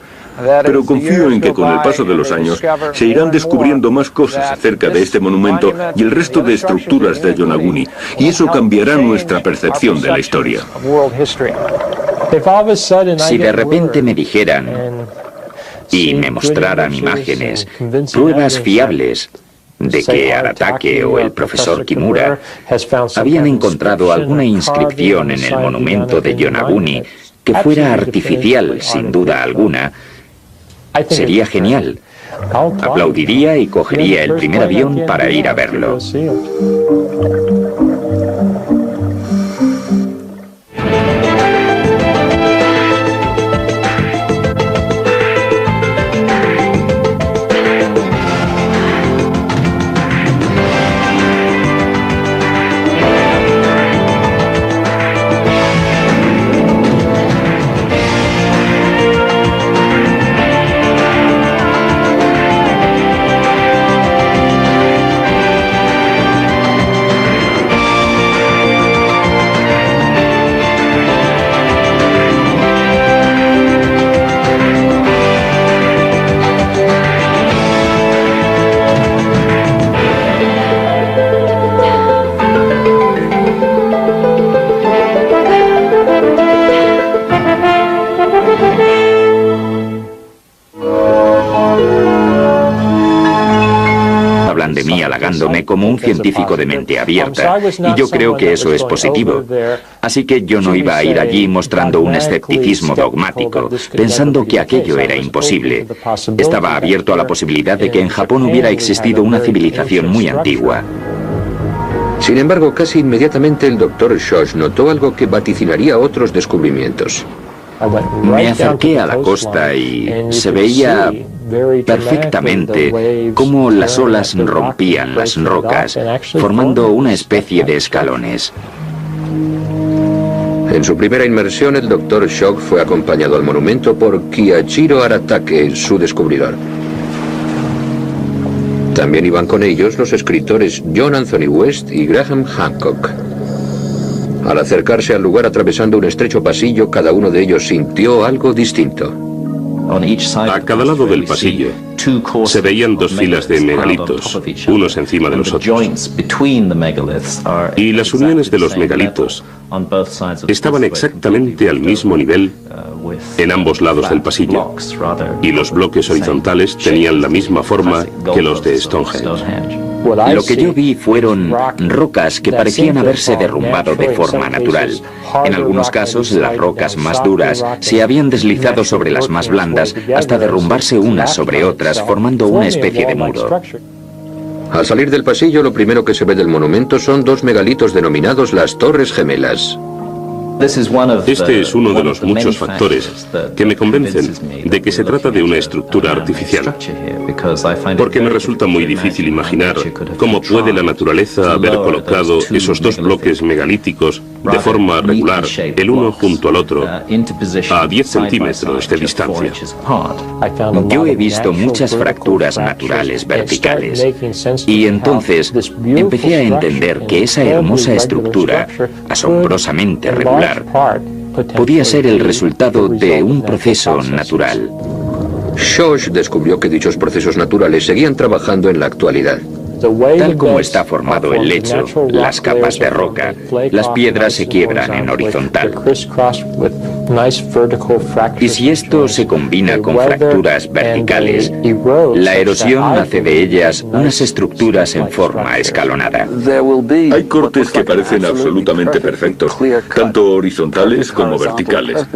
Pero confío en que con el paso de los años se irán descubriendo más cosas acerca de este monumento y el resto de estructuras de Yonaguni, y eso cambiará nuestra percepción de la historia. Si de repente me dijeran y me mostraran imágenes, pruebas fiables de que Aratake o el profesor Kimura habían encontrado alguna inscripción en el monumento de Yonaguni que fuera artificial, sin duda alguna, sería genial. Aplaudiría y cogería el primer avión para ir a verlo. De mí halagándome como un científico de mente abierta, y yo creo que eso es positivo. Así que yo no iba a ir allí mostrando un escepticismo dogmático, pensando que aquello era imposible. Estaba abierto a la posibilidad de que en Japón hubiera existido una civilización muy antigua. Sin embargo, casi inmediatamente el Dr. Shosh notó algo que vaticinaría otros descubrimientos. Me acerqué a la costa y se veía perfectamente cómo las olas rompían las rocas, formando una especie de escalones. En su primera inmersión, el Dr. Shock fue acompañado al monumento por Kiyachiro Aratake, su descubridor. También iban con ellos los escritores John Anthony West y Graham Hancock. Al acercarse al lugar atravesando un estrecho pasillo, cada uno de ellos sintió algo distinto. A cada lado del pasillo se veían dos filas de megalitos, unos encima de los otros. Y las uniones de los megalitos estaban exactamente al mismo nivel en ambos lados del pasillo. Y los bloques horizontales tenían la misma forma que los de Stonehenge. Lo que yo vi fueron rocas que parecían haberse derrumbado de forma natural. En algunos casos, las rocas más duras se habían deslizado sobre las más blandas hasta derrumbarse unas sobre otras, formando una especie de muro. Al salir del pasillo, lo primero que se ve del monumento son dos megalitos denominados las Torres Gemelas. Este es uno de los muchos factores que me convencen de que se trata de una estructura artificial, porque me resulta muy difícil imaginar cómo puede la naturaleza haber colocado esos dos bloques megalíticos de forma regular, el uno junto al otro, a 10 centímetros de distancia. Yo he visto muchas fracturas naturales verticales, y entonces empecé a entender que esa hermosa estructura, asombrosamente regular, podía ser el resultado de un proceso natural. Shosh descubrió que dichos procesos naturales seguían trabajando en la actualidad. Tal como está formado el lecho, las capas de roca, las piedras se quiebran en horizontal. Y si esto se combina con fracturas verticales, la erosión hace de ellas unas estructuras en forma escalonada. Hay cortes que parecen absolutamente perfectos, tanto horizontales como verticales.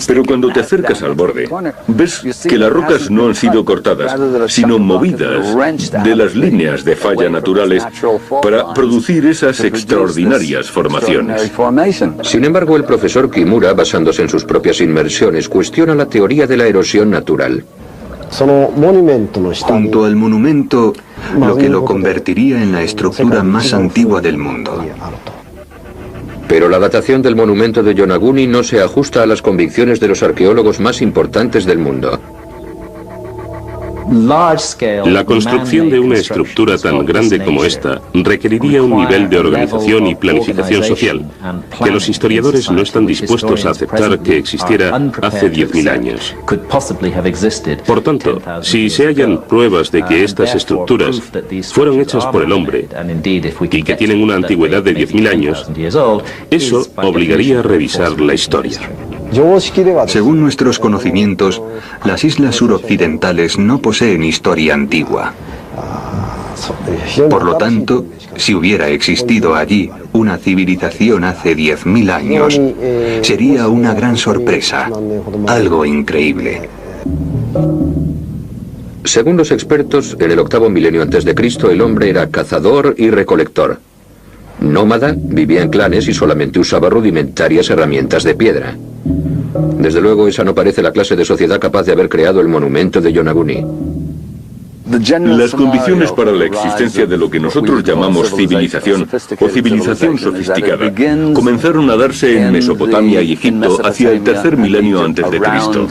Pero cuando te acercas al borde, ves que las rocas no han sido cortadas, sino movidas de las líneas de falla naturales para producir esas extraordinarias formaciones. Sin embargo, el profesor Kimura, basándose en sus propias inmersiones, cuestiona la teoría de la erosión natural. Junto al monumento, lo que lo convertiría en la estructura más antigua del mundo. Pero la datación del monumento de Yonaguni no se ajusta a las convicciones de los arqueólogos más importantes del mundo. La construcción de una estructura tan grande como esta requeriría un nivel de organización y planificación social que los historiadores no están dispuestos a aceptar que existiera hace 10.000 años. Por tanto, si se hallan pruebas de que estas estructuras fueron hechas por el hombre y que tienen una antigüedad de 10.000 años, eso obligaría a revisar la historia. Según nuestros conocimientos, las islas suroccidentales no poseen historia antigua. Por lo tanto, si hubiera existido allí una civilización hace 10.000 años, sería una gran sorpresa, algo increíble. Según los expertos, en el 8º milenio antes de Cristo el hombre era cazador y recolector. Nómada, vivía en clanes y solamente usaba rudimentarias herramientas de piedra. Desde luego, esa no parece la clase de sociedad capaz de haber creado el monumento de Yonaguni. Las condiciones para la existencia de lo que nosotros llamamos civilización o civilización sofisticada comenzaron a darse en Mesopotamia y Egipto hacia el 3er milenio antes de Cristo.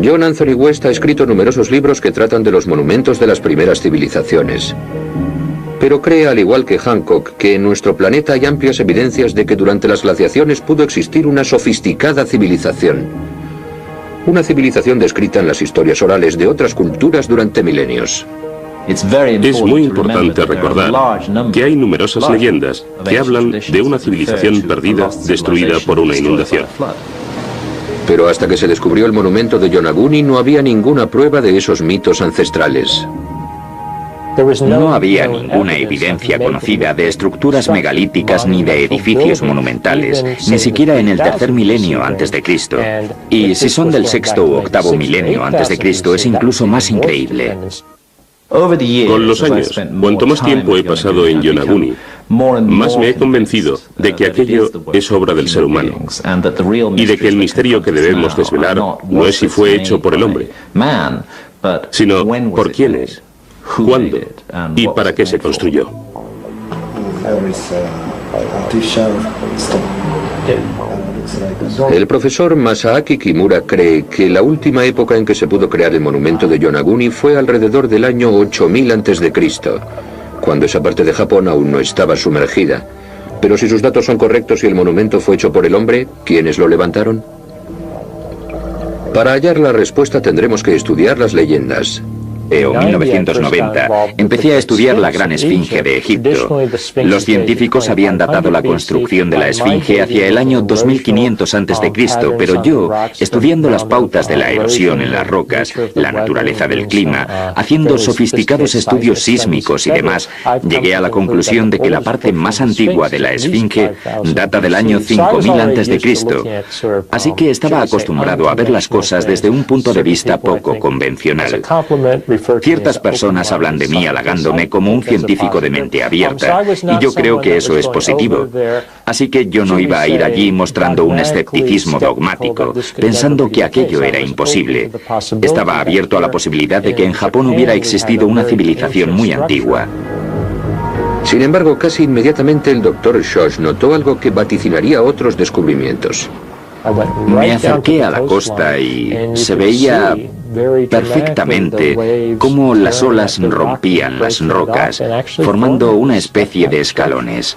John Anthony West ha escrito numerosos libros que tratan de los monumentos de las primeras civilizaciones. Pero cree, al igual que Hancock, que en nuestro planeta hay amplias evidencias de que durante las glaciaciones pudo existir una sofisticada civilización. Una civilización descrita en las historias orales de otras culturas durante milenios. Es muy importante recordar que hay numerosas leyendas que hablan de una civilización perdida, destruida por una inundación. Pero hasta que se descubrió el monumento de Yonaguni no había ninguna prueba de esos mitos ancestrales. No había ninguna evidencia conocida de estructuras megalíticas ni de edificios monumentales, ni siquiera en el 3er milenio antes de Cristo. Y si son del 6º u 8º milenio antes de Cristo, es incluso más increíble. Con los años, cuanto más tiempo he pasado en Yonaguni, más me he convencido de que aquello es obra del ser humano y de que el misterio que debemos desvelar no es si fue hecho por el hombre, sino por quiénes, cuándo y para qué se construyó. El profesor Masaaki Kimura cree que la última época en que se pudo crear el monumento de Yonaguni fue alrededor del año 8000 a.C., cuando esa parte de Japón aún no estaba sumergida. Pero si sus datos son correctos y el monumento fue hecho por el hombre, ¿quiénes lo levantaron? Para hallar la respuesta tendremos que estudiar las leyendas. En 1990 empecé a estudiar la Gran Esfinge de Egipto. Los científicos habían datado la construcción de la Esfinge hacia el año 2500 a.C., pero yo, estudiando las pautas de la erosión en las rocas, la naturaleza del clima, haciendo sofisticados estudios sísmicos y demás, llegué a la conclusión de que la parte más antigua de la Esfinge data del año 5000 a.C. Así que estaba acostumbrado a ver las cosas desde un punto de vista poco convencional. Ciertas personas hablan de mí halagándome como un científico de mente abierta, y yo creo que eso es positivo. Así que yo no iba a ir allí mostrando un escepticismo dogmático, pensando que aquello era imposible. Estaba abierto a la posibilidad de que en Japón hubiera existido una civilización muy antigua. Sin embargo, casi inmediatamente el Dr. Shosh notó algo que vaticinaría otros descubrimientos. Me acerqué a la costa y se veía perfectamente cómo las olas rompían las rocas, formando una especie de escalones.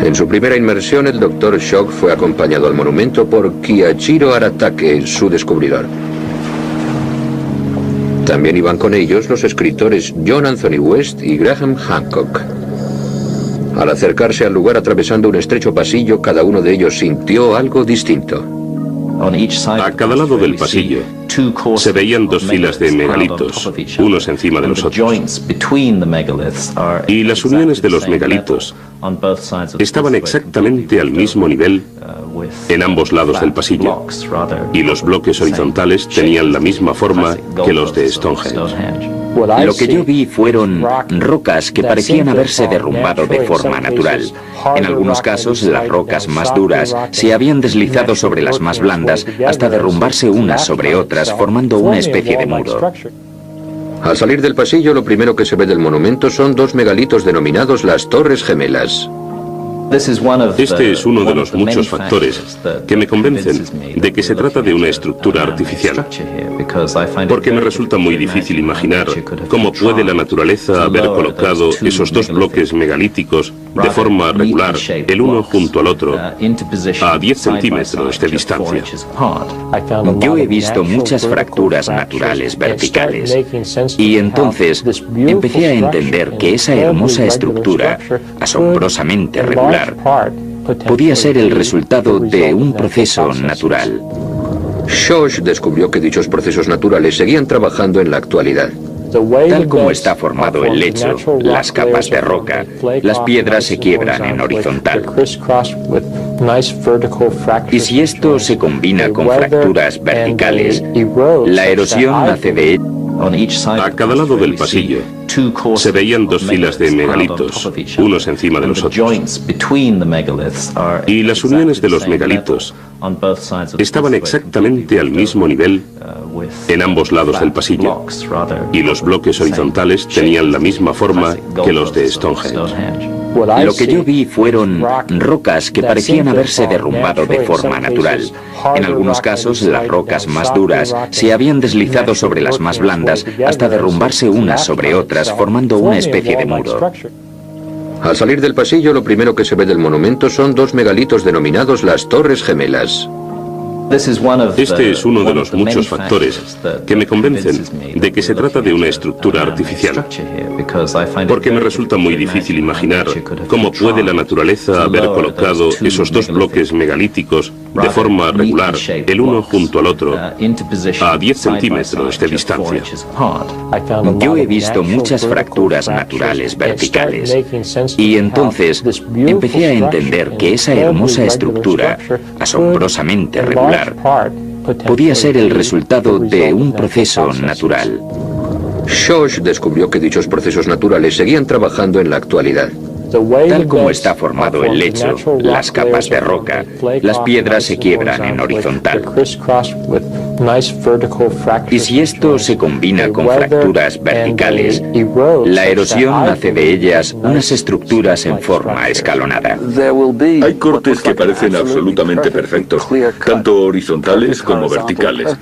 En su primera inmersión, el Dr. Shock fue acompañado al monumento por Kiyachiro Aratake, su descubridor. También iban con ellos los escritores John Anthony West y Graham Hancock. Al acercarse al lugar atravesando un estrecho pasillo, cada uno de ellos sintió algo distinto. A cada lado del pasillo se veían dos filas de megalitos, unos encima de los otros. Y las uniones de los megalitos estaban exactamente al mismo nivel en ambos lados del pasillo. Y los bloques horizontales tenían la misma forma que los de Stonehenge. Lo que yo vi fueron rocas que parecían haberse derrumbado de forma natural. En algunos casos, las rocas más duras se habían deslizado sobre las más blandas hasta derrumbarse unas sobre otras, formando una especie de muro. Al salir del pasillo, lo primero que se ve del monumento son dos megalitos denominados las Torres Gemelas. Este es uno de los muchos factores que me convencen de que se trata de una estructura artificial, porque me resulta muy difícil imaginar cómo puede la naturaleza haber colocado esos dos bloques megalíticos de forma regular, el uno junto al otro, a 10 centímetros de distancia. Yo he visto muchas fracturas naturales verticales, y entonces empecé a entender que esa hermosa estructura, asombrosamente regular, podía ser el resultado de un proceso natural. Schoch descubrió que dichos procesos naturales seguían trabajando en la actualidad. Tal como está formado el lecho, las capas de roca, las piedras se quiebran en horizontal. Y si esto se combina con fracturas verticales, la erosión nace de ello. A cada lado del pasillo se veían dos filas de megalitos, unos encima de los otros. Y las uniones de los megalitos estaban exactamente al mismo nivel en ambos lados del pasillo. Y los bloques horizontales tenían la misma forma que los de Stonehenge. Lo que yo vi fueron rocas que parecían haberse derrumbado de forma natural. En algunos casos, las rocas más duras se habían deslizado sobre las más blandas hasta derrumbarse unas sobre otras, formando una especie de muro. Al salir del pasillo, lo primero que se ve del monumento son dos megalitos denominados las Torres Gemelas. Este es uno de los muchos factores que me convencen de que se trata de una estructura artificial, porque me resulta muy difícil imaginar cómo puede la naturaleza haber colocado esos dos bloques megalíticos de forma regular, el uno junto al otro, a 10 centímetros de distancia. Yo he visto muchas fracturas naturales verticales, y entonces empecé a entender que esa hermosa estructura, asombrosamente regular, podía ser el resultado de un proceso natural. Schoch descubrió que dichos procesos naturales seguían trabajando en la actualidad. Tal como está formado el lecho, las capas de roca, las piedras se quiebran en horizontal. Y si esto se combina con fracturas verticales, la erosión hace de ellas unas estructuras en forma escalonada. Hay cortes que parecen absolutamente perfectos, tanto horizontales como verticales.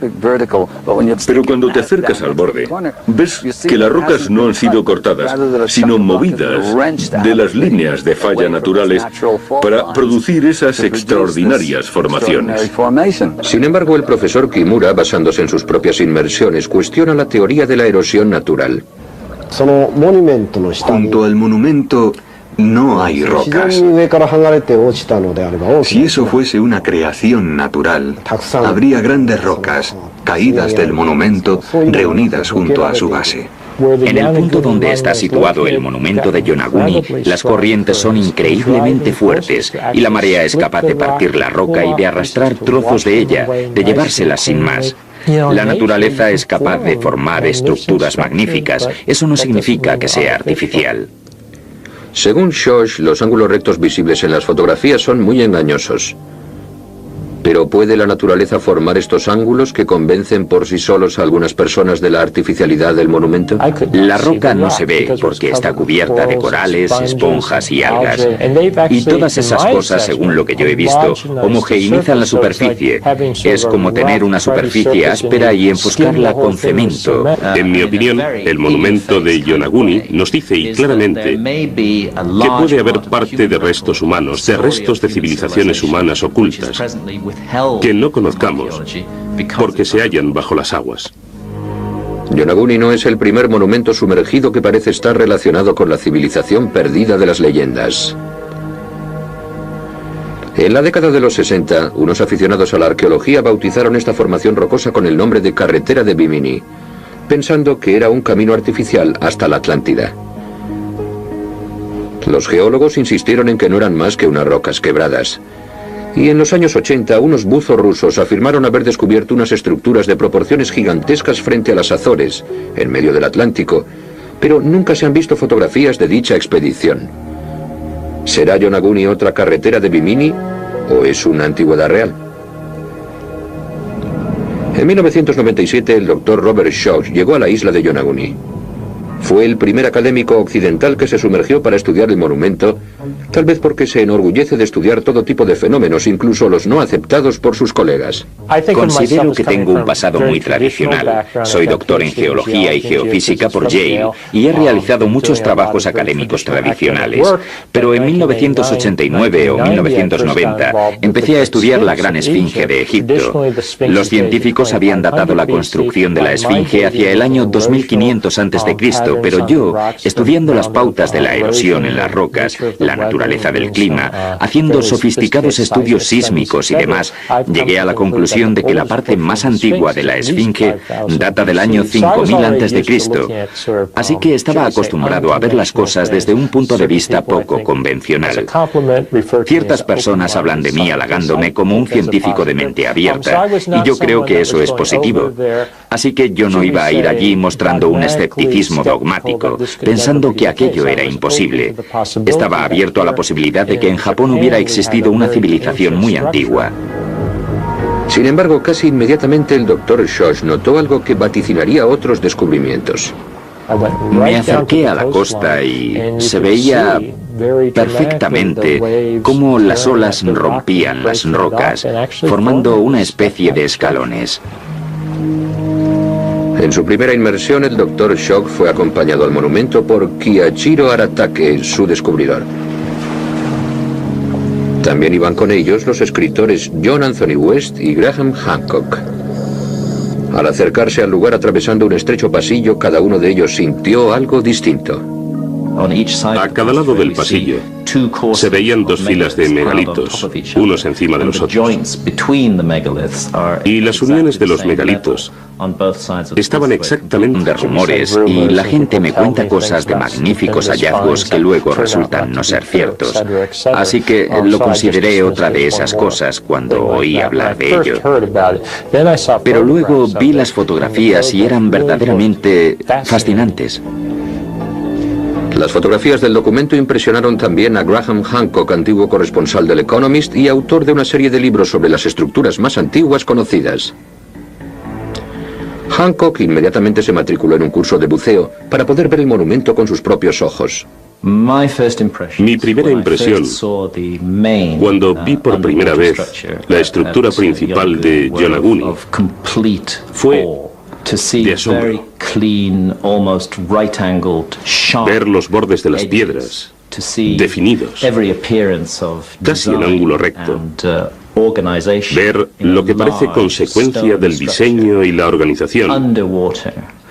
Pero cuando te acercas al borde, ves que las rocas no han sido cortadas, sino movidas de las líneas de falla naturales para producir esas extraordinarias formaciones. Sin embargo, el profesor Kimura, basándose en sus propias inmersiones, cuestiona la teoría de la erosión natural. Junto al monumento no hay rocas. Si eso fuese una creación natural, habría grandes rocas caídas del monumento reunidas junto a su base. En el punto donde está situado el monumento de Yonaguni, las corrientes son increíblemente fuertes y la marea es capaz de partir la roca y de arrastrar trozos de ella, de llevárselas sin más. La naturaleza es capaz de formar estructuras magníficas. Eso no significa que sea artificial. Según Schoch, los ángulos rectos visibles en las fotografías son muy engañosos. ¿Pero puede la naturaleza formar estos ángulos que convencen por sí solos a algunas personas de la artificialidad del monumento? La roca no se ve porque está cubierta de corales, esponjas y algas. Y todas esas cosas, según lo que yo he visto, homogeneizan la superficie. Es como tener una superficie áspera y enfoscarla con cemento. En mi opinión, el monumento de Yonaguni nos dice y claramente que puede haber parte de restos humanos, de restos de civilizaciones humanas ocultas, que no conozcamos porque se hallan bajo las aguas. Yonaguni no es el primer monumento sumergido que parece estar relacionado con la civilización perdida de las leyendas. En la década de los 60, unos aficionados a la arqueología bautizaron esta formación rocosa con el nombre de Carretera de Bimini, pensando que era un camino artificial hasta la Atlántida. Los geólogos insistieron en que no eran más que unas rocas quebradas. Y en los años 80, unos buzos rusos afirmaron haber descubierto unas estructuras de proporciones gigantescas frente a las Azores, en medio del Atlántico, pero nunca se han visto fotografías de dicha expedición. ¿Será Yonaguni otra carretera de Bimini o es una antigüedad real? En 1997, el doctor Robert Schoch llegó a la isla de Yonaguni. Fue el primer académico occidental que se sumergió para estudiar el monumento, tal vez porque se enorgullece de estudiar todo tipo de fenómenos, incluso los no aceptados por sus colegas. Considero que tengo un pasado muy tradicional. Soy doctor en geología y geofísica por Yale y he realizado muchos trabajos académicos tradicionales. Pero en 1989 o 1990 empecé a estudiar la Gran Esfinge de Egipto. Los científicos habían datado la construcción de la Esfinge hacia el año 2500 a.C., pero yo, estudiando las pautas de la erosión en las rocas, la naturaleza del clima, haciendo sofisticados estudios sísmicos y demás, llegué a la conclusión de que la parte más antigua de la Esfinge data del año 5000 a.C., así que estaba acostumbrado a ver las cosas desde un punto de vista poco convencional. Ciertas personas hablan de mí halagándome como un científico de mente abierta, y yo creo que eso es positivo. Así que yo no iba a ir allí mostrando un escepticismo dogmático, pensando que aquello era imposible. Estaba abierto a la posibilidad de que en Japón hubiera existido una civilización muy antigua. Sin embargo, casi inmediatamente el doctor Schoch notó algo que vaticinaría otros descubrimientos. Me acerqué a la costa y se veía perfectamente cómo las olas rompían las rocas, formando una especie de escalones. En su primera inmersión, el doctor Schoch fue acompañado al monumento por Kiyachiro Aratake, su descubridor. También iban con ellos los escritores John Anthony West y Graham Hancock. Al acercarse al lugar atravesando un estrecho pasillo, cada uno de ellos sintió algo distinto. A cada lado del pasillo se veían dos filas de megalitos, unos encima de los otros. Y las uniones de los megalitos estaban exactamente de rumores, y la gente me cuenta cosas de magníficos hallazgos que luego resultan no ser ciertos. Así que lo consideré otra de esas cosas cuando oí hablar de ello. Pero luego vi las fotografías y eran verdaderamente fascinantes. Las fotografías del documento impresionaron también a Graham Hancock, antiguo corresponsal del Economist y autor de una serie de libros sobre las estructuras más antiguas conocidas. Hancock inmediatamente se matriculó en un curso de buceo para poder ver el monumento con sus propios ojos. Mi primera impresión, cuando vi por primera vez la estructura principal de Yonaguni, fue de asombro. Ver los bordes de las piedras definidos, casi en ángulo recto. Ver lo que parece consecuencia del diseño y la organización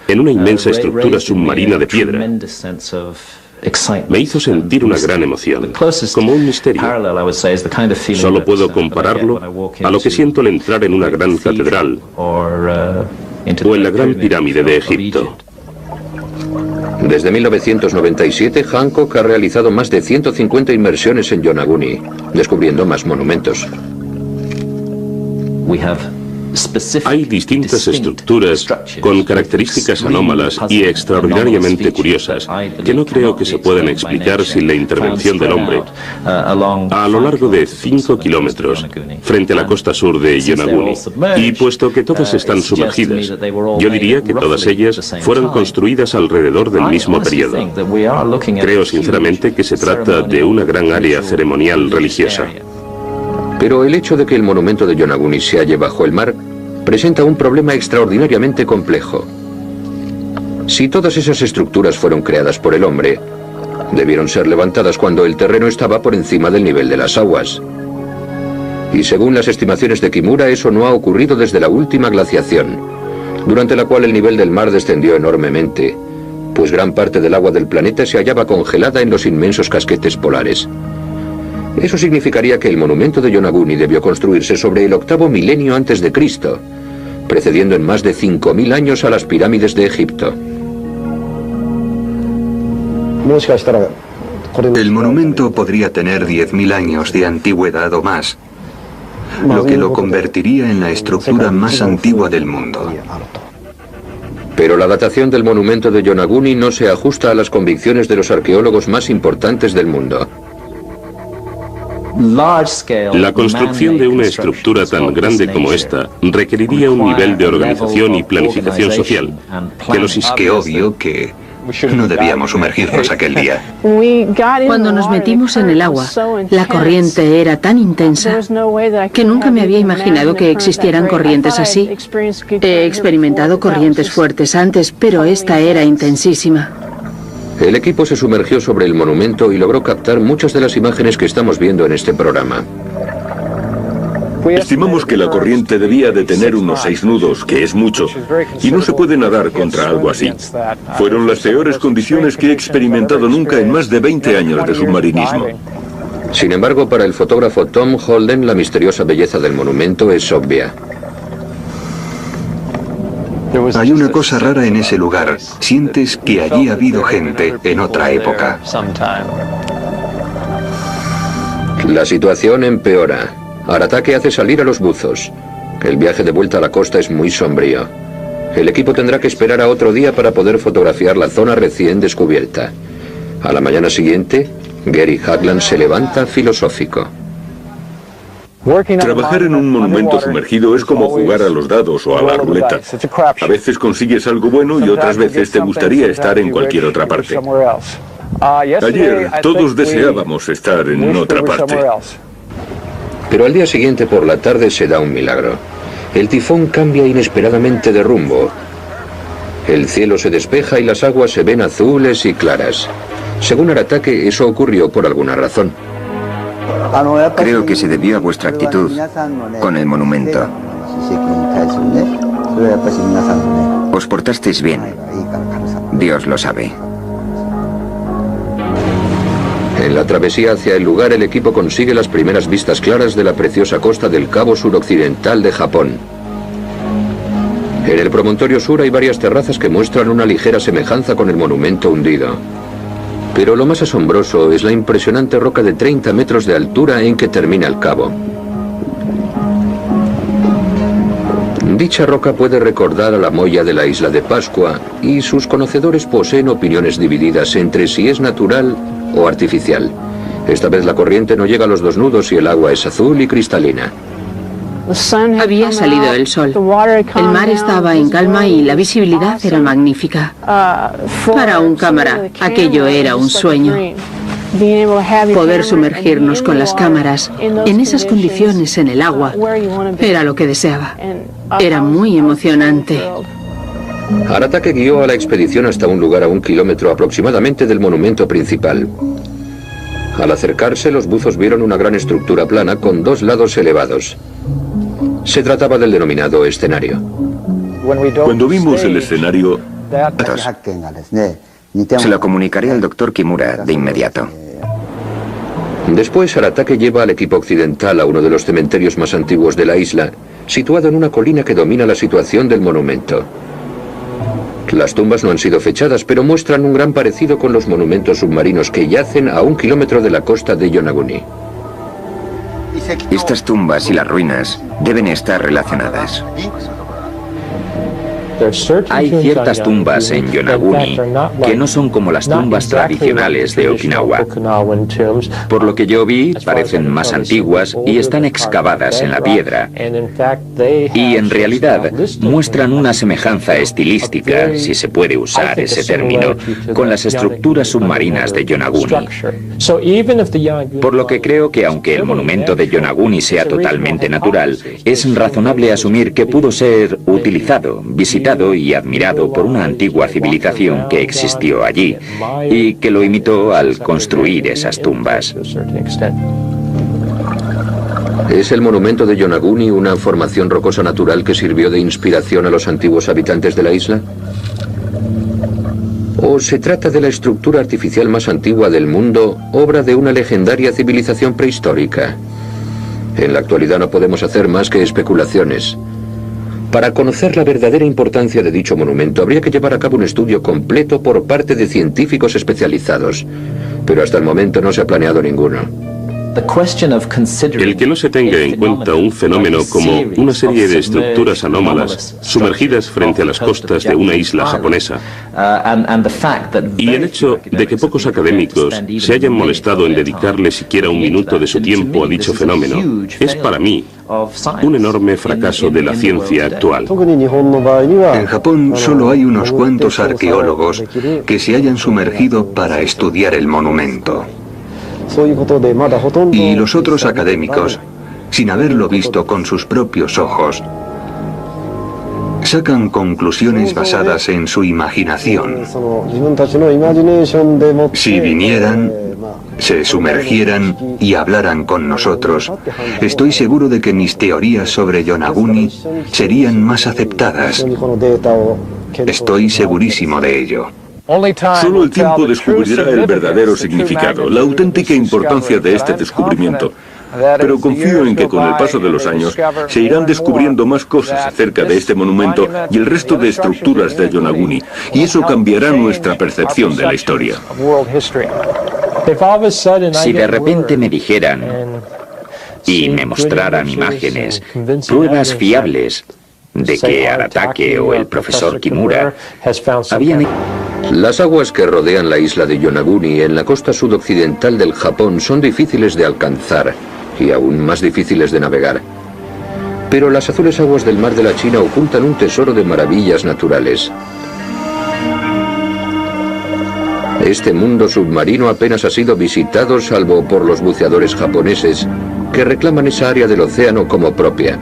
en una inmensa estructura submarina de piedra. Me hizo sentir una gran emoción, como un misterio. Solo puedo compararlo a lo que siento al entrar en una gran catedral o en la Gran Pirámide de Egipto. Desde 1997, Hancock ha realizado más de 150 inmersiones en Yonaguni, descubriendo más monumentos. Hay distintas estructuras con características anómalas y extraordinariamente curiosas que no creo que se puedan explicar sin la intervención del hombre a lo largo de 5 kilómetros frente a la costa sur de Yonaguni. Y puesto que todas están sumergidas, yo diría que todas ellas fueron construidas alrededor del mismo periodo. Creo sinceramente que se trata de una gran área ceremonial religiosa. Pero el hecho de que el monumento de Yonaguni se halle bajo el mar presenta un problema extraordinariamente complejo. Si todas esas estructuras fueron creadas por el hombre, debieron ser levantadas cuando el terreno estaba por encima del nivel de las aguas. Y según las estimaciones de Kimura, eso no ha ocurrido desde la última glaciación. durante la cual el nivel del mar descendió enormemente, pues gran parte del agua del planeta se hallaba congelada en los inmensos casquetes polares. Eso significaría que el monumento de Yonaguni debió construirse sobre el 8º milenio antes de Cristo, precediendo en más de 5000 años a las pirámides de Egipto. El monumento podría tener 10.000 años de antigüedad o más, lo que lo convertiría en la estructura más antigua del mundo. Pero la datación del monumento de Yonaguni no se ajusta a las convicciones de los arqueólogos más importantes del mundo. La construcción de una estructura tan grande como esta requeriría un nivel de organización y planificación social, Que obvio que no debíamos sumergirnos aquel día. Cuando nos metimos en el agua, la corriente era tan intensa que nunca me había imaginado que existieran corrientes así. He experimentado corrientes fuertes antes, pero esta era intensísima. El equipo se sumergió sobre el monumento y logró captar muchas de las imágenes que estamos viendo en este programa. Estimamos que la corriente debía de tener unos 6 nudos, que es mucho, y no se puede nadar contra algo así. Fueron las peores condiciones que he experimentado nunca en más de 20 años de submarinismo. Sin embargo, para el fotógrafo Tom Holden, la misteriosa belleza del monumento es obvia. Hay una cosa rara en ese lugar. Sientes que allí ha habido gente en otra época. La situación empeora. Aratake hace salir a los buzos. El viaje de vuelta a la costa es muy sombrío. El equipo tendrá que esperar a otro día para poder fotografiar la zona recién descubierta. A la mañana siguiente, Gary Hagland se levanta filosófico. Trabajar en un monumento sumergido es como jugar a los dados o a la ruleta. A veces consigues algo bueno y otras veces te gustaría estar en cualquier otra parte. Ayer todos deseábamos estar en otra parte. Pero al día siguiente por la tarde se da un milagro. El tifón cambia inesperadamente de rumbo. El cielo se despeja y las aguas se ven azules y claras. Según Aratake, eso ocurrió por alguna razón. Creo que se debió a vuestra actitud con el monumento. Os portasteis bien. Dios lo sabe. En la travesía hacia el lugar, el equipo consigue las primeras vistas claras de la preciosa costa del cabo suroccidental de Japón. En el promontorio sur hay varias terrazas que muestran una ligera semejanza con el monumento hundido. Pero lo más asombroso es la impresionante roca de 30 metros de altura en que termina el cabo. Dicha roca puede recordar a la moya de la isla de Pascua y sus conocedores poseen opiniones divididas entre si es natural o artificial. Esta vez la corriente no llega a los 2 nudos y el agua es azul y cristalina. Había salido el sol. El mar estaba en calma y la visibilidad era magnífica. Para un cámara, aquello era un sueño. Poder sumergirnos con las cámaras en esas condiciones en el agua era lo que deseaba. Era muy emocionante. Aratake guió a la expedición hasta un lugar a 1 kilómetro aproximadamente del monumento principal. Al acercarse, los buzos vieron una gran estructura plana con 2 lados elevados. Se trataba del denominado escenario. Cuando vimos el escenario, Se lo comunicaré al doctor Kimura de inmediato. Después, Aratake lleva al equipo occidental a uno de los cementerios más antiguos de la isla, situado en una colina que domina la situación del monumento. Las tumbas no han sido fechadas, pero muestran un gran parecido con los monumentos submarinos que yacen a 1 kilómetro de la costa de Yonaguni. Estas tumbas y las ruinas deben estar relacionadas. Hay ciertas tumbas en Yonaguni que no son como las tumbas tradicionales de Okinawa. Por lo que yo vi, parecen más antiguas y están excavadas en la piedra. Y en realidad muestran una semejanza estilística, si se puede usar ese término, con las estructuras submarinas de Yonaguni. Por lo que creo que aunque el monumento de Yonaguni sea totalmente natural, es razonable asumir que pudo ser utilizado, visitado y admirado por una antigua civilización que existió allí y que lo imitó al construir esas tumbas. ¿Es el monumento de Yonaguni una formación rocosa natural que sirvió de inspiración a los antiguos habitantes de la isla? ¿O se trata de la estructura artificial más antigua del mundo, obra de una legendaria civilización prehistórica? En la actualidad no podemos hacer más que especulaciones. Para conocer la verdadera importancia de dicho monumento habría que llevar a cabo un estudio completo por parte de científicos especializados, pero hasta el momento no se ha planeado ninguno. El que no se tenga en cuenta un fenómeno como una serie de estructuras anómalas sumergidas frente a las costas de una isla japonesa y el hecho de que pocos académicos se hayan molestado en dedicarle siquiera un minuto de su tiempo a dicho fenómeno es para mí un enorme fracaso de la ciencia actual. En Japón solo hay unos cuantos arqueólogos que se hayan sumergido para estudiar el monumento. Y los otros académicos, sin haberlo visto con sus propios ojos, sacan conclusiones basadas en su imaginación. Si vinieran, se sumergieran y hablaran con nosotros, estoy seguro de que mis teorías sobre Yonaguni serían más aceptadas. Estoy segurísimo de ello. Solo el tiempo descubrirá el verdadero significado, la auténtica importancia de este descubrimiento. Pero confío en que con el paso de los años se irán descubriendo más cosas acerca de este monumento y el resto de estructuras de Yonaguni, y eso cambiará nuestra percepción de la historia. Si de repente me dijeran y me mostraran imágenes, pruebas fiables de que Aratake o el profesor Kimura habían... Las aguas que rodean la isla de Yonaguni en la costa sudoccidental del Japón son difíciles de alcanzar y aún más difíciles de navegar. Pero las azules aguas del mar de la China ocultan un tesoro de maravillas naturales. Este mundo submarino apenas ha sido visitado salvo por los buceadores japoneses que reclaman esa área del océano como propia.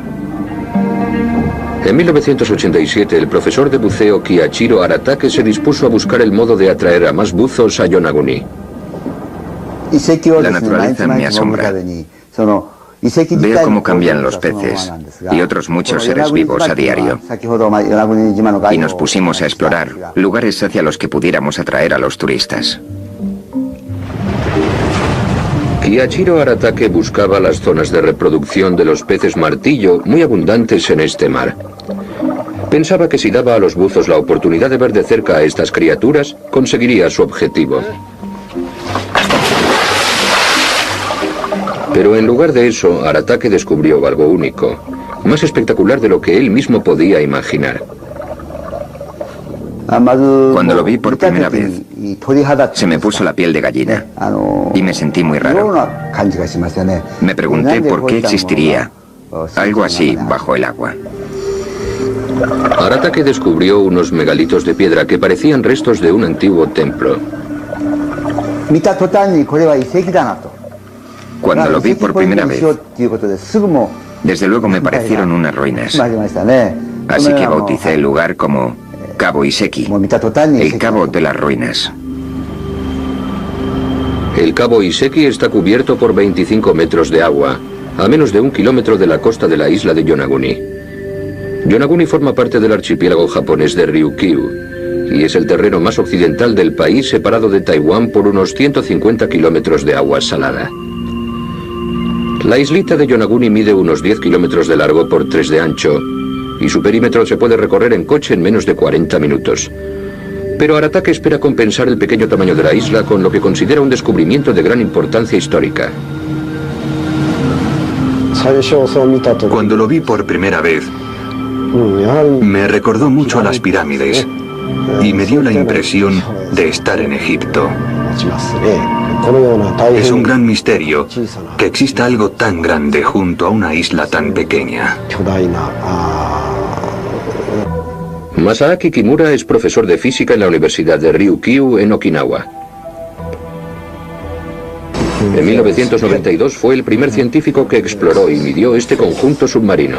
En 1987, el profesor de buceo Kiichiro Aratake se dispuso a buscar el modo de atraer a más buzos a Yonaguni. La naturaleza me asombra. Veo cómo cambian los peces y otros muchos seres vivos a diario. Y nos pusimos a explorar lugares hacia los que pudiéramos atraer a los turistas. Kiichiro Aratake buscaba las zonas de reproducción de los peces martillo muy abundantes en este mar. Pensaba que si daba a los buzos la oportunidad de ver de cerca a estas criaturas, conseguiría su objetivo. Pero en lugar de eso, Aratake descubrió algo único, más espectacular de lo que él mismo podía imaginar. Cuando lo vi por primera vez, se me puso la piel de gallina y me sentí muy raro. Me pregunté por qué existiría algo así bajo el agua. Aratake descubrió unos megalitos de piedra que parecían restos de un antiguo templo. Cuando lo vi por primera vez, desde luego me parecieron unas ruinas. Así que bauticé el lugar como Cabo Iseki, el Cabo de las Ruinas. El Cabo Iseki está cubierto por 25 metros de agua, a menos de 1 kilómetro de la costa de la isla de Yonaguni. Yonaguni forma parte del archipiélago japonés de Ryukyu y es el terreno más occidental del país, separado de Taiwán por unos 150 kilómetros de agua salada. La islita de Yonaguni mide unos 10 kilómetros de largo por 3 de ancho y su perímetro se puede recorrer en coche en menos de 40 minutos. Pero Aratake espera compensar el pequeño tamaño de la isla con lo que considera un descubrimiento de gran importancia histórica. Cuando lo vi por primera vez, me recordó mucho a las pirámides y me dio la impresión de estar en Egipto. Es un gran misterio que exista algo tan grande junto a una isla tan pequeña. Masaaki Kimura es profesor de física en la Universidad de Ryukyu en Okinawa. En 1992 fue el primer científico que exploró y midió este conjunto submarino.